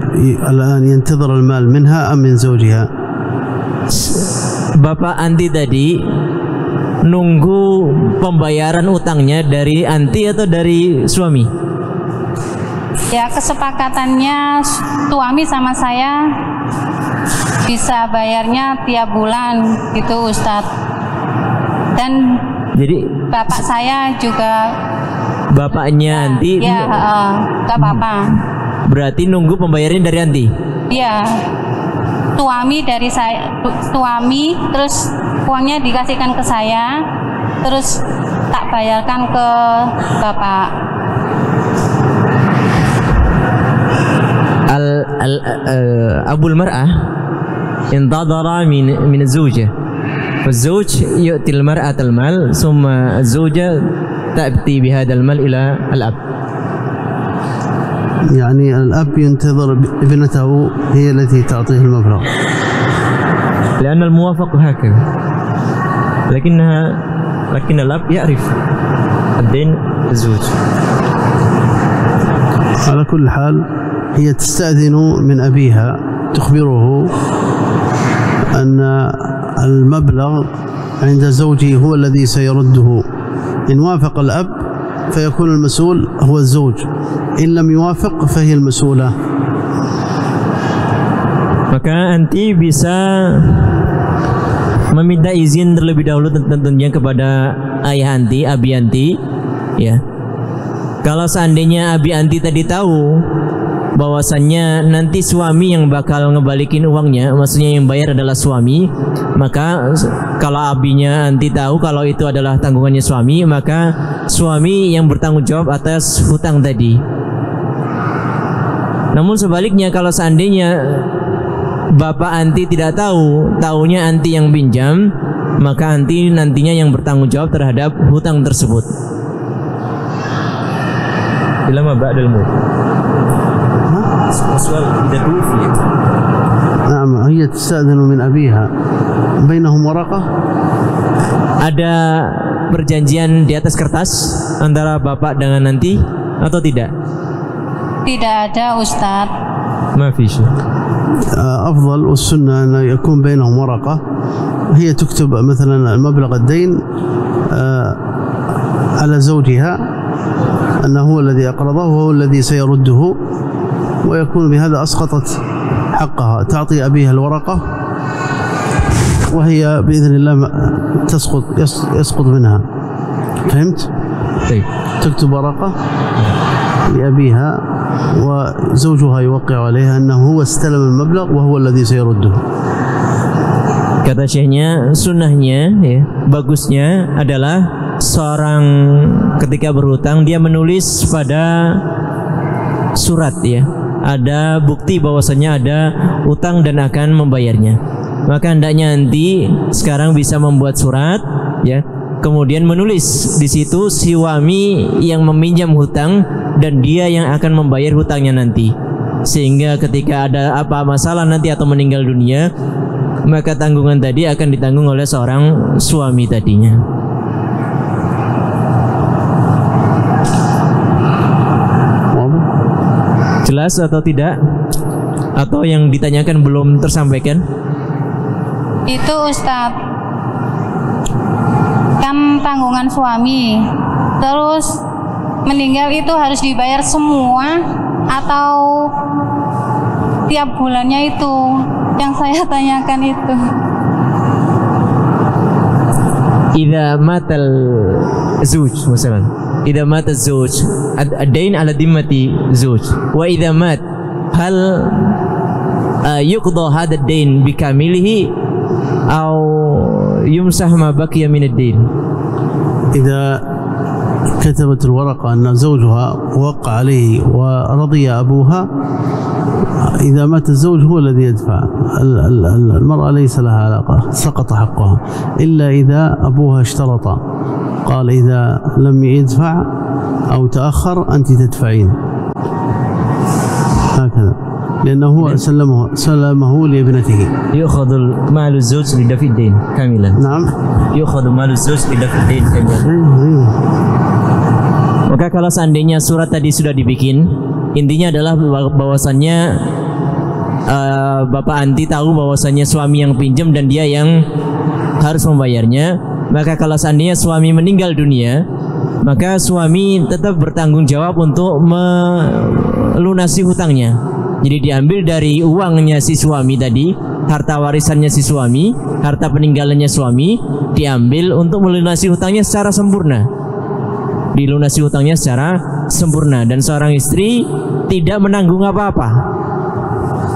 الآن ينتظر المال منها أم من زوجها؟ Bapak anti tadi nunggu pembayaran utangnya dari anti atau dari suami? Ya, kesepakatannya suami sama saya bisa bayarnya tiap bulan gitu, Ustadz. Dan jadi bapak saya juga bapaknya anti? Ya, nggak apa-apa. Berarti nunggu pembayaran dari anti? Iya. Suami terus uangnya dikasihkan ke saya, terus tak bayarkan ke bapak. Abul mar'ah intadara min az-zawjah faz-zawj yu'ti al-mar'ata al-mal thumma az-zawja ta'ti bihadha al-mal ila al-ab. يعني الأب ينتظر ابنته هي التي تعطيه المبلغ. لأن الموافق هكذا. لكن الأب يعرف الدين الزوج. على كل حال هي تستأذن من أبيها تخبره أن المبلغ عند زوجي هو الذي سيرده. إن وافق الأب فيكون المسؤول هو الزوج، إن لم يوافق فهي المسؤولة. Maka anti bisa meminta izin terlebih dahulu tentunya kepada ayah anti, abi anti, ya. Kalau seandainya abi anti tadi tahu bahwasannya nanti suami yang bakal ngebalikin uangnya, maksudnya yang bayar adalah suami, maka kalau abinya anti tahu kalau itu adalah tanggungannya suami, maka suami yang bertanggung jawab atas hutang tadi. Namun sebaliknya kalau seandainya bapak anti tidak tahu, taunya anti yang pinjam, maka anti nantinya yang bertanggung jawab terhadap hutang tersebut. Ilama ba'dal maut. نعم هي تستأذن من أبيها بينهم ورقة. Ada perjanjian di atas kertas antara bapak dengan nanti atau tidak? Tidak ada, Ustadz. ما في شيء. أفضل والسنة أن يكون بينهم ورقة هي تكتب مثلا المبلغ الدين على زوجها أنه هو الذي أقرضه وهو الذي سيرده، ويكون بهذا أسقطت حقها. تعطي أبيها الورقة وهي بإذن الله يسقط منها. فهمت؟ طيب. تكتب ورقة لأبيها وزوجها يوقع عليها أنه هو استلم المبلغ وهو الذي سيرده. Kata syekhnya, sunnahnya ya, bagusnya adalah seorang ketika berhutang dia menulis pada surat ya, ada bukti bahwasanya ada utang dan akan membayarnya. Maka hendaknya nanti sekarang bisa membuat surat ya, kemudian menulis di situ si suami yang meminjam hutang dan dia yang akan membayar hutangnya nanti, sehingga ketika ada apa masalah nanti atau meninggal dunia, maka tanggungan tadi akan ditanggung oleh seorang suami tadinya. Jelas atau tidak? Atau yang ditanyakan belum tersampaikan? Itu Ustadz, kan tanggungan suami, terus meninggal itu harus dibayar semua atau tiap bulannya? Itu yang saya tanyakan itu. Idza matal zuj misalnya, idza mata zuj ad-dain ala dimmati zuj wa idza mat hal yuqda hadha ad-dain bikamilihi aw yumsah ma baqiya min ad-dain. إذا كتبت الورقة أن زوجها وقع عليه ورضي أبوها، إذا مات الزوج هو الذي يدفع، المرأة ليس لها علاقة، سقط حقها، إلا إذا أبوها اشترط قال إذا لم يدفع أو تأخر أنت تدفعين، هكذا، لأنه سلمه لابنته. يأخذ مال الزوج لدفع الدين كاملا. نعم. يأخذ مال الزوج لدفع الدين كاملا. Maka kalau seandainya surat tadi sudah dibikin, intinya adalah bahwasannya Bapak Anti tahu bahwasannya suami yang pinjam dan dia yang harus membayarnya. Maka kalau seandainya suami meninggal dunia, maka suami tetap bertanggung jawab untuk melunasi hutangnya. Jadi diambil dari uangnya si suami tadi, harta warisannya si suami, harta peninggalannya suami, diambil untuk melunasi hutangnya secara sempurna. Dilunasi hutangnya secara sempurna, dan seorang istri tidak menanggung apa-apa,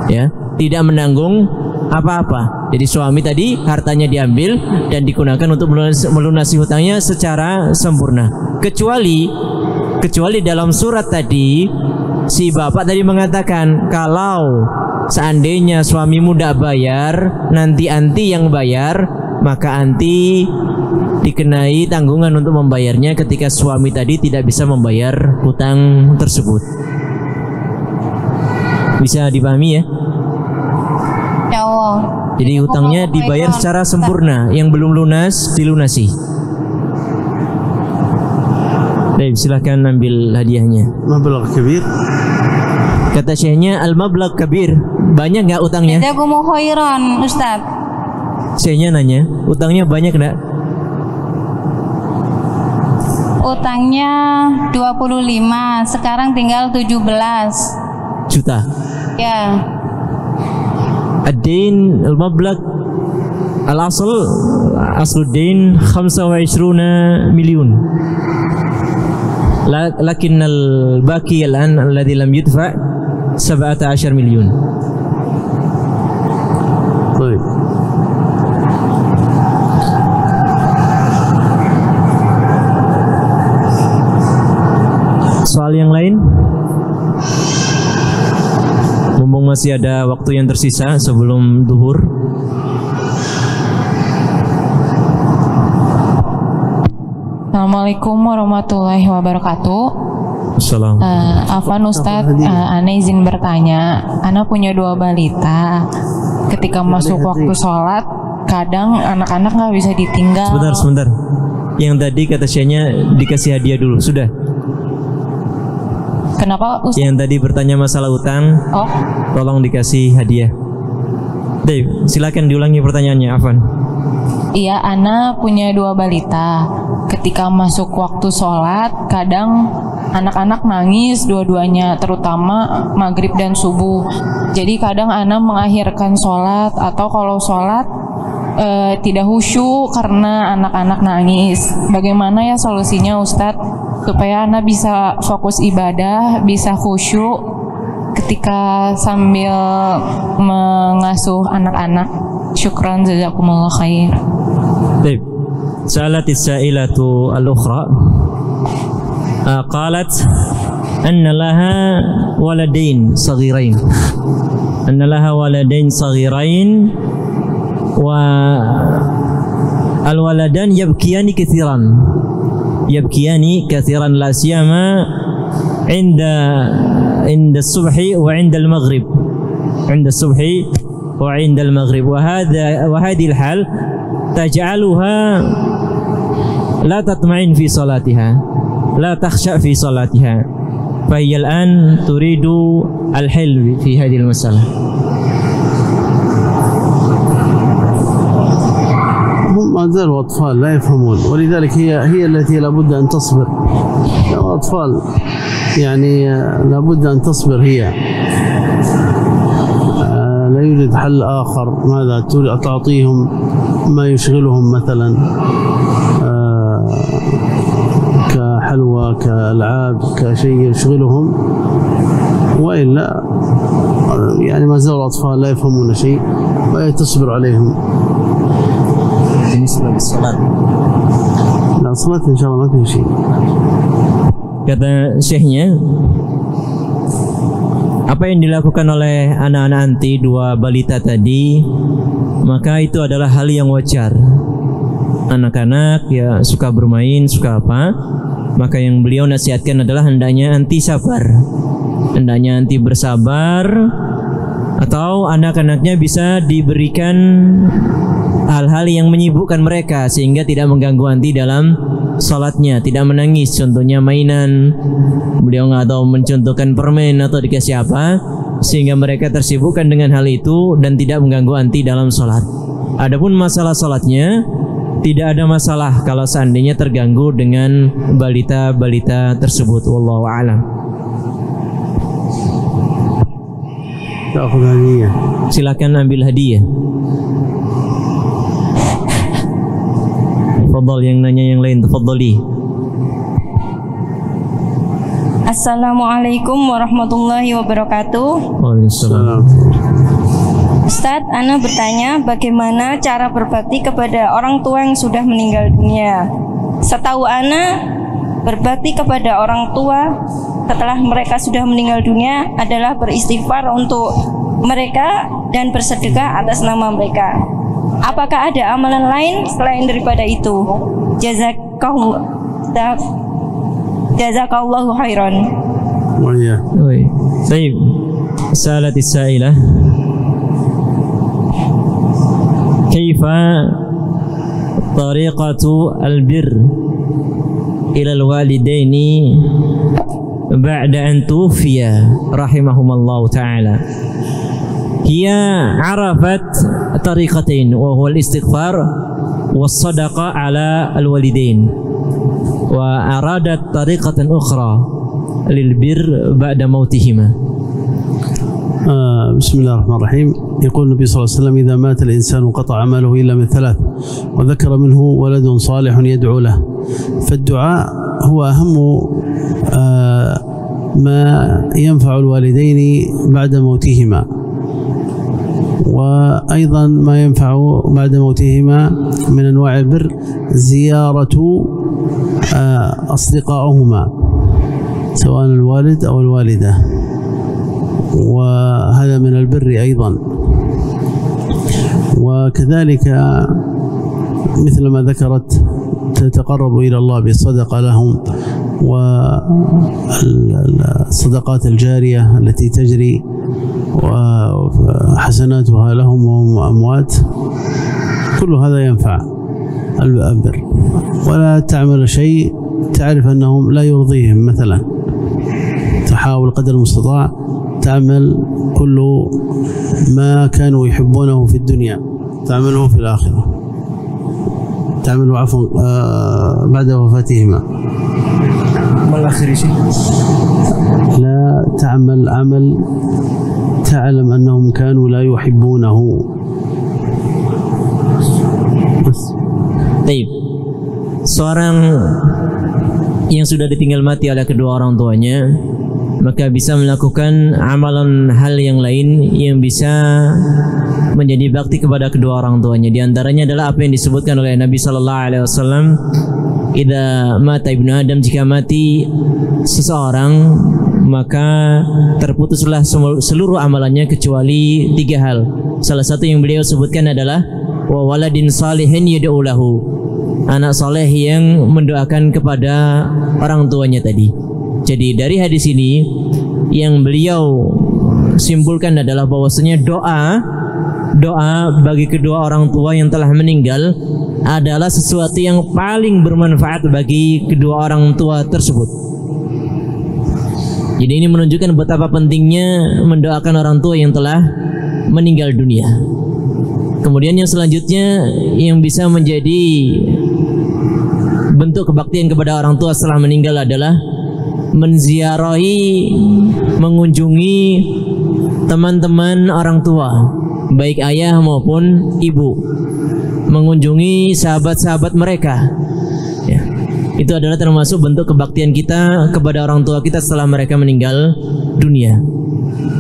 ya, tidak menanggung apa-apa. Jadi suami tadi hartanya diambil dan digunakan untuk melunasi hutangnya secara sempurna. Kecuali dalam surat tadi si bapak tadi mengatakan kalau seandainya suamimu tidak bayar, nanti anti yang bayar, maka anti dikenai tanggungan untuk membayarnya ketika suami tadi tidak bisa membayar hutang tersebut. Bisa dipahami ya? Ya Allah. Jadi hutangnya dibayar secara sempurna, yang belum lunas dilunasi. Baik, silahkan ambil hadiahnya. Mablagh kabir. Kata syekhnya al-mablagh kabir. Banyak nggak utangnya? Jazakumullahu khairan, Ustaz. Syekhnya nanya, utangnya banyak nggak? Utangnya 25, sekarang tinggal 17 juta. Ya. Ad-dain al-mablagh asluddin 25 milyun. Lakin al-baqi al-an alladhi lam yudfa 17 milyun. Baik. Soal yang lain? Mumpung masih ada waktu yang tersisa sebelum duhur. Assalamualaikum warahmatullahi wabarakatuh. Assalamualaikum. Afwan Ustadz, Ana izin bertanya. Ana punya 2 balita. Ketika masuk waktu sholat, kadang anak-anak nggak bisa ditinggal. Sebentar. Yang tadi kata syekhnya dikasih hadiah dulu, sudah? Kenapa Ustaz? Yang tadi bertanya masalah utang, tolong dikasih hadiah. Dave, silakan diulangi pertanyaannya, Afwan. Iya, Ana punya 2 balita. Ketika masuk waktu sholat, kadang anak-anak nangis dua-duanya, terutama maghrib dan subuh. Jadi kadang Ana mengakhirkan sholat, atau kalau sholat tidak khusyuk karena anak-anak nangis. Bagaimana ya solusinya Ustadz? Supaya Ana bisa fokus ibadah, bisa khusyuk ketika sambil mengasuh anak-anak. Syukran, jazakumullah khair. Baik. Sa'alat as-sa'ilatu al-ukhra qalat anna laha waladain saghirain. Anna laha waladain saghirain wa al-waladan yabkiyani kathiran. يبكيان كثيرا لا سيما عند الصبح وعند المغرب. عند الصبح wa 'inda al-maghrib wa hadhihi al-hal taj'aluha la tatma'in fi salatiha la takhsha fi salatiha fa hiya al-an turidu al-hil fi hadhihi al-masalah. هم ما زالوا أطفال لا يفهمون، ولذلك هي التي لابد أن تصبر. أطفال يعني لابد أن تصبر، هي لا يوجد حل آخر. ماذا تعطيهم ما يشغلهم مثلا كحلوى كألعاب كشيء يشغلهم، وإلا يعني ما زالوا أطفال لا يفهمون شيء ولا تصبر عليهم. بالنسبة للصلاة لا صلاة إن شاء الله ما في شيء. Kata syekhnya, apa yang dilakukan oleh anak-anak anti dua balita tadi, maka itu adalah hal yang wajar. Anak-anak ya suka bermain, suka apa, maka yang beliau nasihatkan adalah hendaknya anti sabar, hendaknya anti bersabar, atau anak-anaknya bisa diberikan hal-hal yang menyibukkan mereka sehingga tidak mengganggu anti dalam salatnya, tidak menangis, contohnya mainan, beliau nggak tahu mencontohkan permen atau dikasih apa, sehingga mereka tersibukkan dengan hal itu dan tidak mengganggu anti dalam salat. Adapun masalah salatnya tidak ada masalah kalau seandainya terganggu dengan balita-balita tersebut. Wallahu a'lam. Silakan ambil hadiah. Fadhal, yang nanya yang lain, tafadhali. Assalamualaikum warahmatullahi wabarakatuh. Waalaikumsalam. Ustadz, Ana bertanya bagaimana cara berbakti kepada orang tua yang sudah meninggal dunia. Setahu Ana, berbakti kepada orang tua setelah mereka sudah meninggal dunia adalah beristighfar untuk mereka dan bersedekah atas nama mereka. Apakah ada amalan lain selain daripada itu? Jazakallahu khairan. Baik. Salatis sa'ilah. Kaifa tariqatu al-birr ila al-walidaini ba'da an tufiya rahimahumallahu ta'ala. Hiya arafat tariqatain wa huwa al-istighfar was-sadaqa ala al-walidain wa aradat tariqatan ukhra lil birr ba'da mautihima. بسم الله الرحمن الرحيم. يقول النبي صلى الله عليه وسلم: إذا مات الإنسان انقطع عمله إلا من ثلاث وذكر منه ولد صالح يدعو له. فالدعاء هو أهم ما ينفع الوالدين بعد موتهما، وأيضا ما ينفع بعد موتهما من أنواع البر زيارة أصدقائهما سواء الوالد أو الوالدة، وهذا من البر أيضا. وكذلك مثل ما ذكرت تتقرب إلى الله بالصدقة لهم والصدقات الجارية التي تجري وحسناتها لهم وهم أموات، كل هذا ينفع البر. ولا تعمل شيء تعرف أنهم لا يرضيهم، مثلا تحاول قدر المستطاع تعمل كل ما كانوا يحبونه في الدنيا تعمله في الآخرة، تعمل عفوا بعد وفاتهما. ما الآخر شيء؟ لا تعمل عمل تعلم أنهم كانوا لا يحبونه. Baik. Seorang yang sudah ditinggal mati oleh kedua orang tuanya, maka bisa melakukan amalan hal yang lain yang bisa menjadi bakti kepada kedua orang tuanya. Di antaranya adalah apa yang disebutkan oleh Nabi sallallahu alaihi wasallam, "Idza mata ibnu Adam," jika mati seseorang maka terputuslah seluruh amalannya kecuali tiga hal. Salah satu yang beliau sebutkan adalah wa waladin salihin yad'u lahu, anak saleh yang mendoakan kepada orang tuanya tadi. Jadi dari hadis ini yang beliau simpulkan adalah bahwasanya doa doa bagi kedua orang tua yang telah meninggal adalah sesuatu yang paling bermanfaat bagi kedua orang tua tersebut. Jadi ini menunjukkan betapa pentingnya mendoakan orang tua yang telah meninggal dunia. Kemudian yang selanjutnya yang bisa menjadi bentuk kebaktian kepada orang tua setelah meninggal adalah menziarahi, mengunjungi teman-teman orang tua, baik ayah maupun ibu, mengunjungi sahabat-sahabat mereka. Ya, itu adalah termasuk bentuk kebaktian kita kepada orang tua kita setelah mereka meninggal dunia.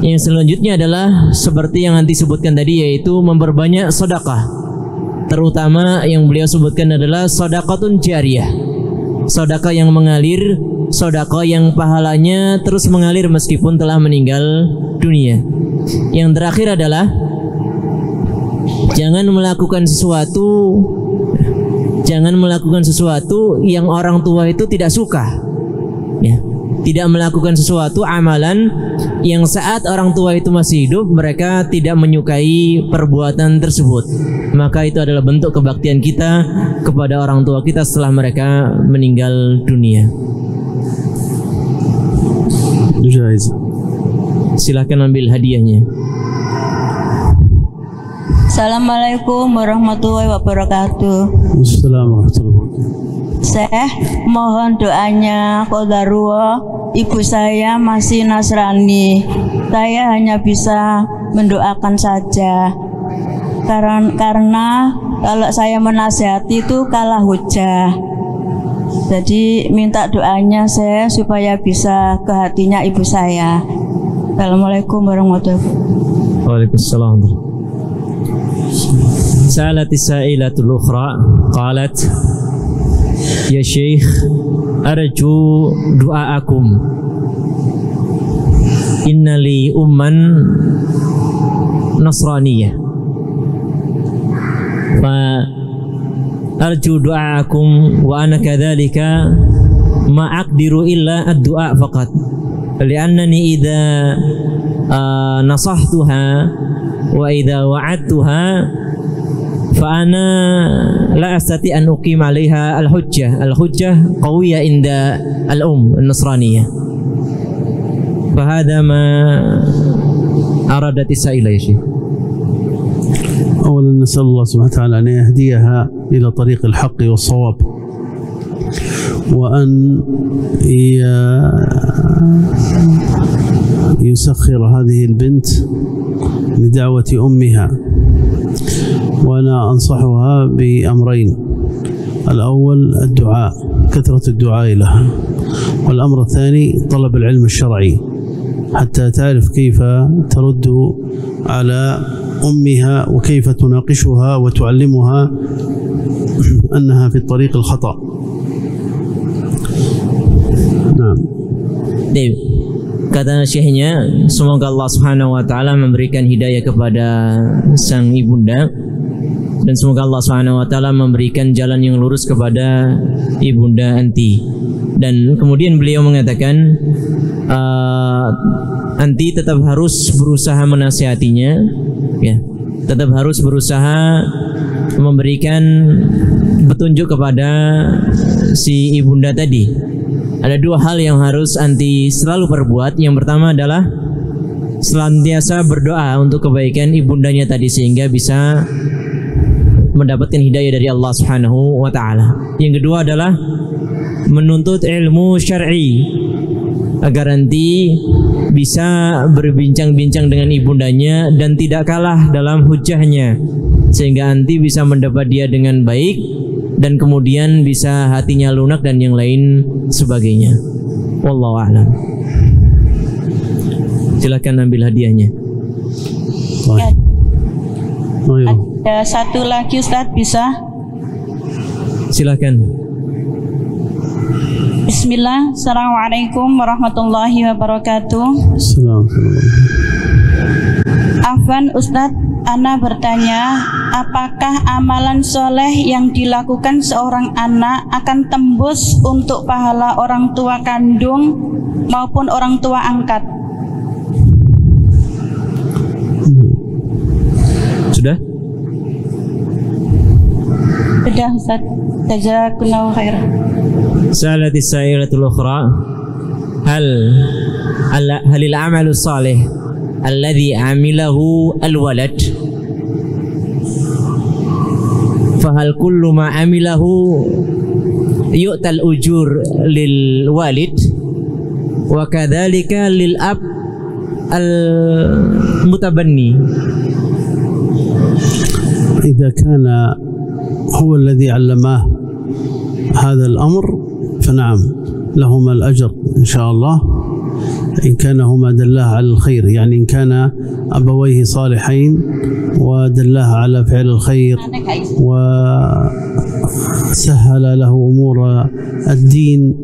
Yang selanjutnya adalah seperti yang nanti sebutkan tadi, yaitu memperbanyak sedekah. Terutama yang beliau sebutkan adalah sedekatun jariyah, sedekah yang mengalir, sedekah yang pahalanya terus mengalir meskipun telah meninggal dunia. Yang terakhir adalah jangan melakukan sesuatu yang orang tua itu tidak suka. Ya. Tidak melakukan sesuatu amalan yang saat orang tua itu masih hidup mereka tidak menyukai perbuatan tersebut. Maka itu adalah bentuk kebaktian kita kepada orang tua kita setelah mereka meninggal dunia. Silakan ambil hadiahnya. Assalamualaikum warahmatullahi wabarakatuh. Assalamualaikum warahmatullahi wabarakatuh. Saya mohon doanya qadarullah. Ibu saya masih Nasrani. Saya hanya bisa mendoakan saja. Karena kalau saya menasihati itu kalah hujah. Jadi minta doanya saya supaya bisa ke hatinya ibu saya. Assalamualaikum warahmatullahi wabarakatuh. Waalaikumsalam. Sa'alat as-sa'ilatul ukhra qalat ya Syekh, arju du'aakum. Inna li umman nasraniyah. Fa arju du'aakum wa ana kadzalika ma aqdiru illa ad-du'a faqat. Li'annani idza nasahtuha wa idza wa'adtuha فأنا لا أستطيع أن أقيم عليها الحجة قوية عند النصرانية. فهذا ما أرادت السائلة يا شيخ. أولا نسأل الله سبحانه وتعالى أن يهديها إلى طريق الحق والصواب، وأن يسخر هذه البنت لدعوة أمها. وأنا أنصحها بأمرين: الأول الدعاء، كثرة الدعاء لها، والأمر الثاني طلب العلم الشرعي حتى تعرف كيف ترد على أمها وكيف تناقشها وتعلمها أنها في الطريق الخطأ. نعم. Kata syekhnya, semoga Allah Subhanahu wa taala memberikan hidayah kepada sang ibunda, dan semoga Allah Subhanahu wa taala memberikan jalan yang lurus kepada ibunda anti. Dan kemudian beliau mengatakan, anti tetap harus berusaha menasihatinya, ya, tetap harus berusaha memberikan petunjuk kepada si ibunda tadi. Ada dua hal yang harus anti selalu perbuat. Yang pertama adalah senantiasa berdoa untuk kebaikan ibundanya tadi sehingga bisa mendapatkan hidayah dari Allah Subhanahu wa taala. Yang kedua adalah menuntut ilmu syar'i agar anti bisa berbincang-bincang dengan ibundanya dan tidak kalah dalam hujahnya sehingga anti bisa mendapat dia dengan baik dan kemudian bisa hatinya lunak dan yang lain sebagainya. Wallahu a'lam. Silakan ambil hadiahnya. Ada satu lagi Ustaz, bisa? Silakan. Bismillah. Assalamualaikum warahmatullahi wabarakatuh. Afwan Ustaz, Ana bertanya, apakah amalan soleh yang dilakukan seorang anak akan tembus untuk pahala orang tua kandung maupun orang tua angkat? Sudah Sudah Ustaz. Jazakallahu khairan. سألت السائلة الأخرى هل العمل الصالح الذي عمله الولد فهل كل ما عمله يؤتى الأجور للوالد وكذلك للأب المتبني؟ إذا كان هو الذي علماه هذا الأمر فنعم لهما الأجر إن شاء الله، إن كان هما دلاه على الخير، يعني إن كان أبويه صالحين ودلاه على فعل الخير وسهل له أمور الدين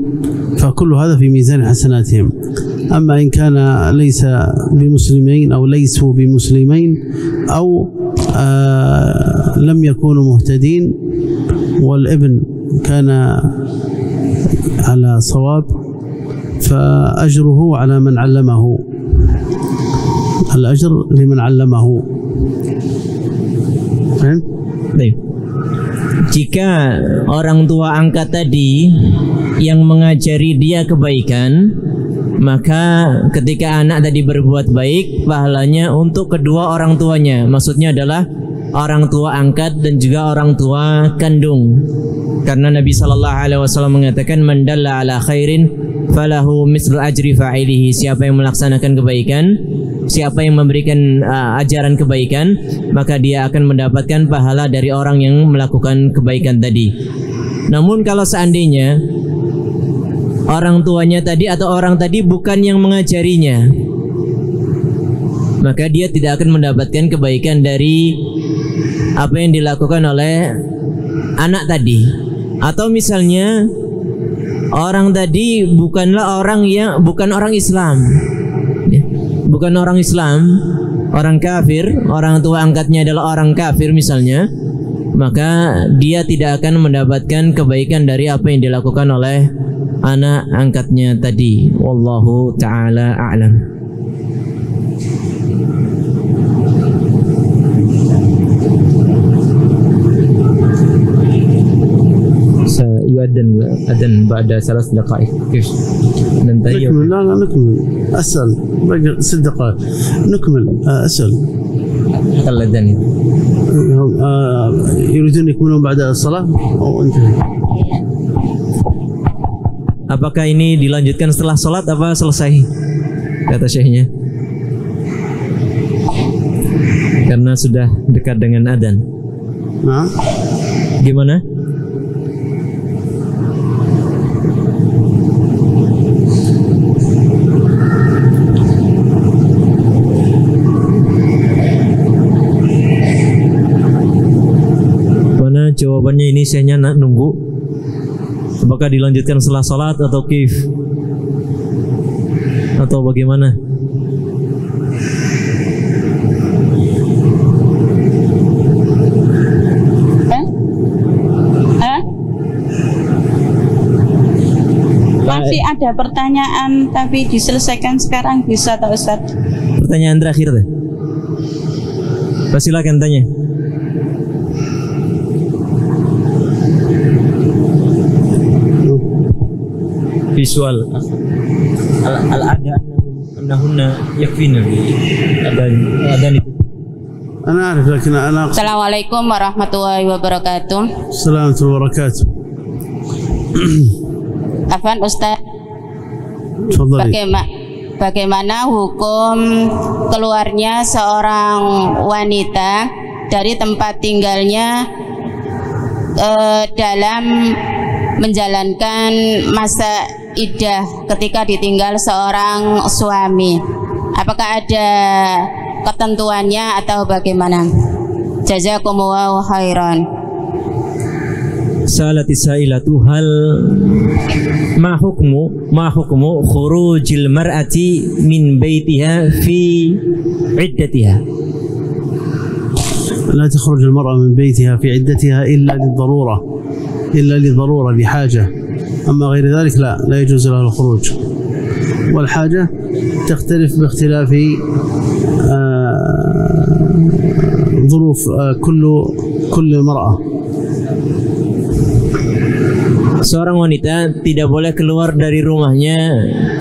فكل هذا في ميزان حسناتهم. أما إن كان ليس بمسلمين أو ليسوا بمسلمين أو لم يكونوا مهتدين والابن كان على صواب فأجره على من علمه، الأجر لمن علمه. Baik. Jika orang tua angkat tadi yang mengajari dia kebaikan, maka ketika anak tadi berbuat baik, pahalanya untuk kedua orang tuanya. Maksudnya adalah orang tua angkat dan juga orang tua kandung. Karena Nabi SAW mengatakan man dalla ala khairin falahu mislu ajri fa'ilihi. Siapa yang melaksanakan kebaikan, siapa yang memberikan ajaran kebaikan, maka dia akan mendapatkan pahala dari orang yang melakukan kebaikan tadi. Namun kalau seandainya orang tuanya tadi atau orang tadi bukan yang mengajarinya, maka dia tidak akan mendapatkan kebaikan dari apa yang dilakukan oleh anak tadi. Atau misalnya orang tadi bukan orang Islam, bukan orang Islam, orang kafir, orang tua angkatnya adalah orang kafir misalnya, maka dia tidak akan mendapatkan kebaikan dari apa yang dilakukan oleh anak angkatnya tadi. Wallahu ta'ala a'lam. سيؤذن أذن بعد 3 دقائق. كيف ننتهي؟ نكمل. لا نكمل. أسأل بقى 6 دقائق. نكمل. أسأل. الأذان يريدون يكملون بعد الصلاة أو انتهى؟ Apakah ini dilanjutkan setelah sholat apa selesai? Kata syekhnya. Karena sudah dekat dengan adzan. Nah. Gimana? Mana jawabannya ini syekhnya nunggu? Apakah dilanjutkan setelah sholat atau kif? Atau bagaimana? Masih ada pertanyaan tapi diselesaikan sekarang bisa tak Ustaz? Pertanyaan terakhir deh. Silakan tanya. Visual al-ada annahunna yakfina adan itu. أنا أعرف لكن أنا Assalamualaikum warahmatullahi wabarakatuh. Assalamualaikum warahmatullahi wabarakatuh. Afwan Ustaz, bagaimana hukum keluarnya seorang wanita dari tempat tinggalnya dalam menjalankan masa iddah ketika ditinggal seorang suami? Apakah ada ketentuannya atau bagaimana? Jazakumullahu khairan. Salati sailatu hal ma hukmu khurujil mar'ati min baitiha fi iddatiha. لا تخرج المرأة من بيتها في عدتها إلا للضرورة لحاجة، أما غير ذلك لا يجوز لها الخروج. والحاجة تختلف باختلاف ظروف كل امرأة. seorang wanita tidak boleh keluar dari rumahnya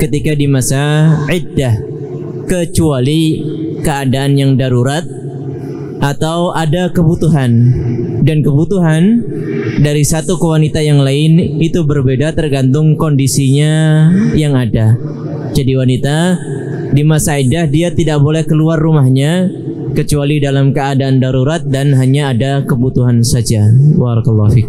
ketika di masa iddah kecuali keadaan yang darurat atau ada kebutuhan, dan kebutuhan dari satu ke wanita yang lain itu berbeda tergantung kondisinya yang ada. Jadi wanita di masa iddah dia tidak boleh keluar rumahnya kecuali dalam keadaan darurat dan hanya ada kebutuhan saja. Barakallahu fiik.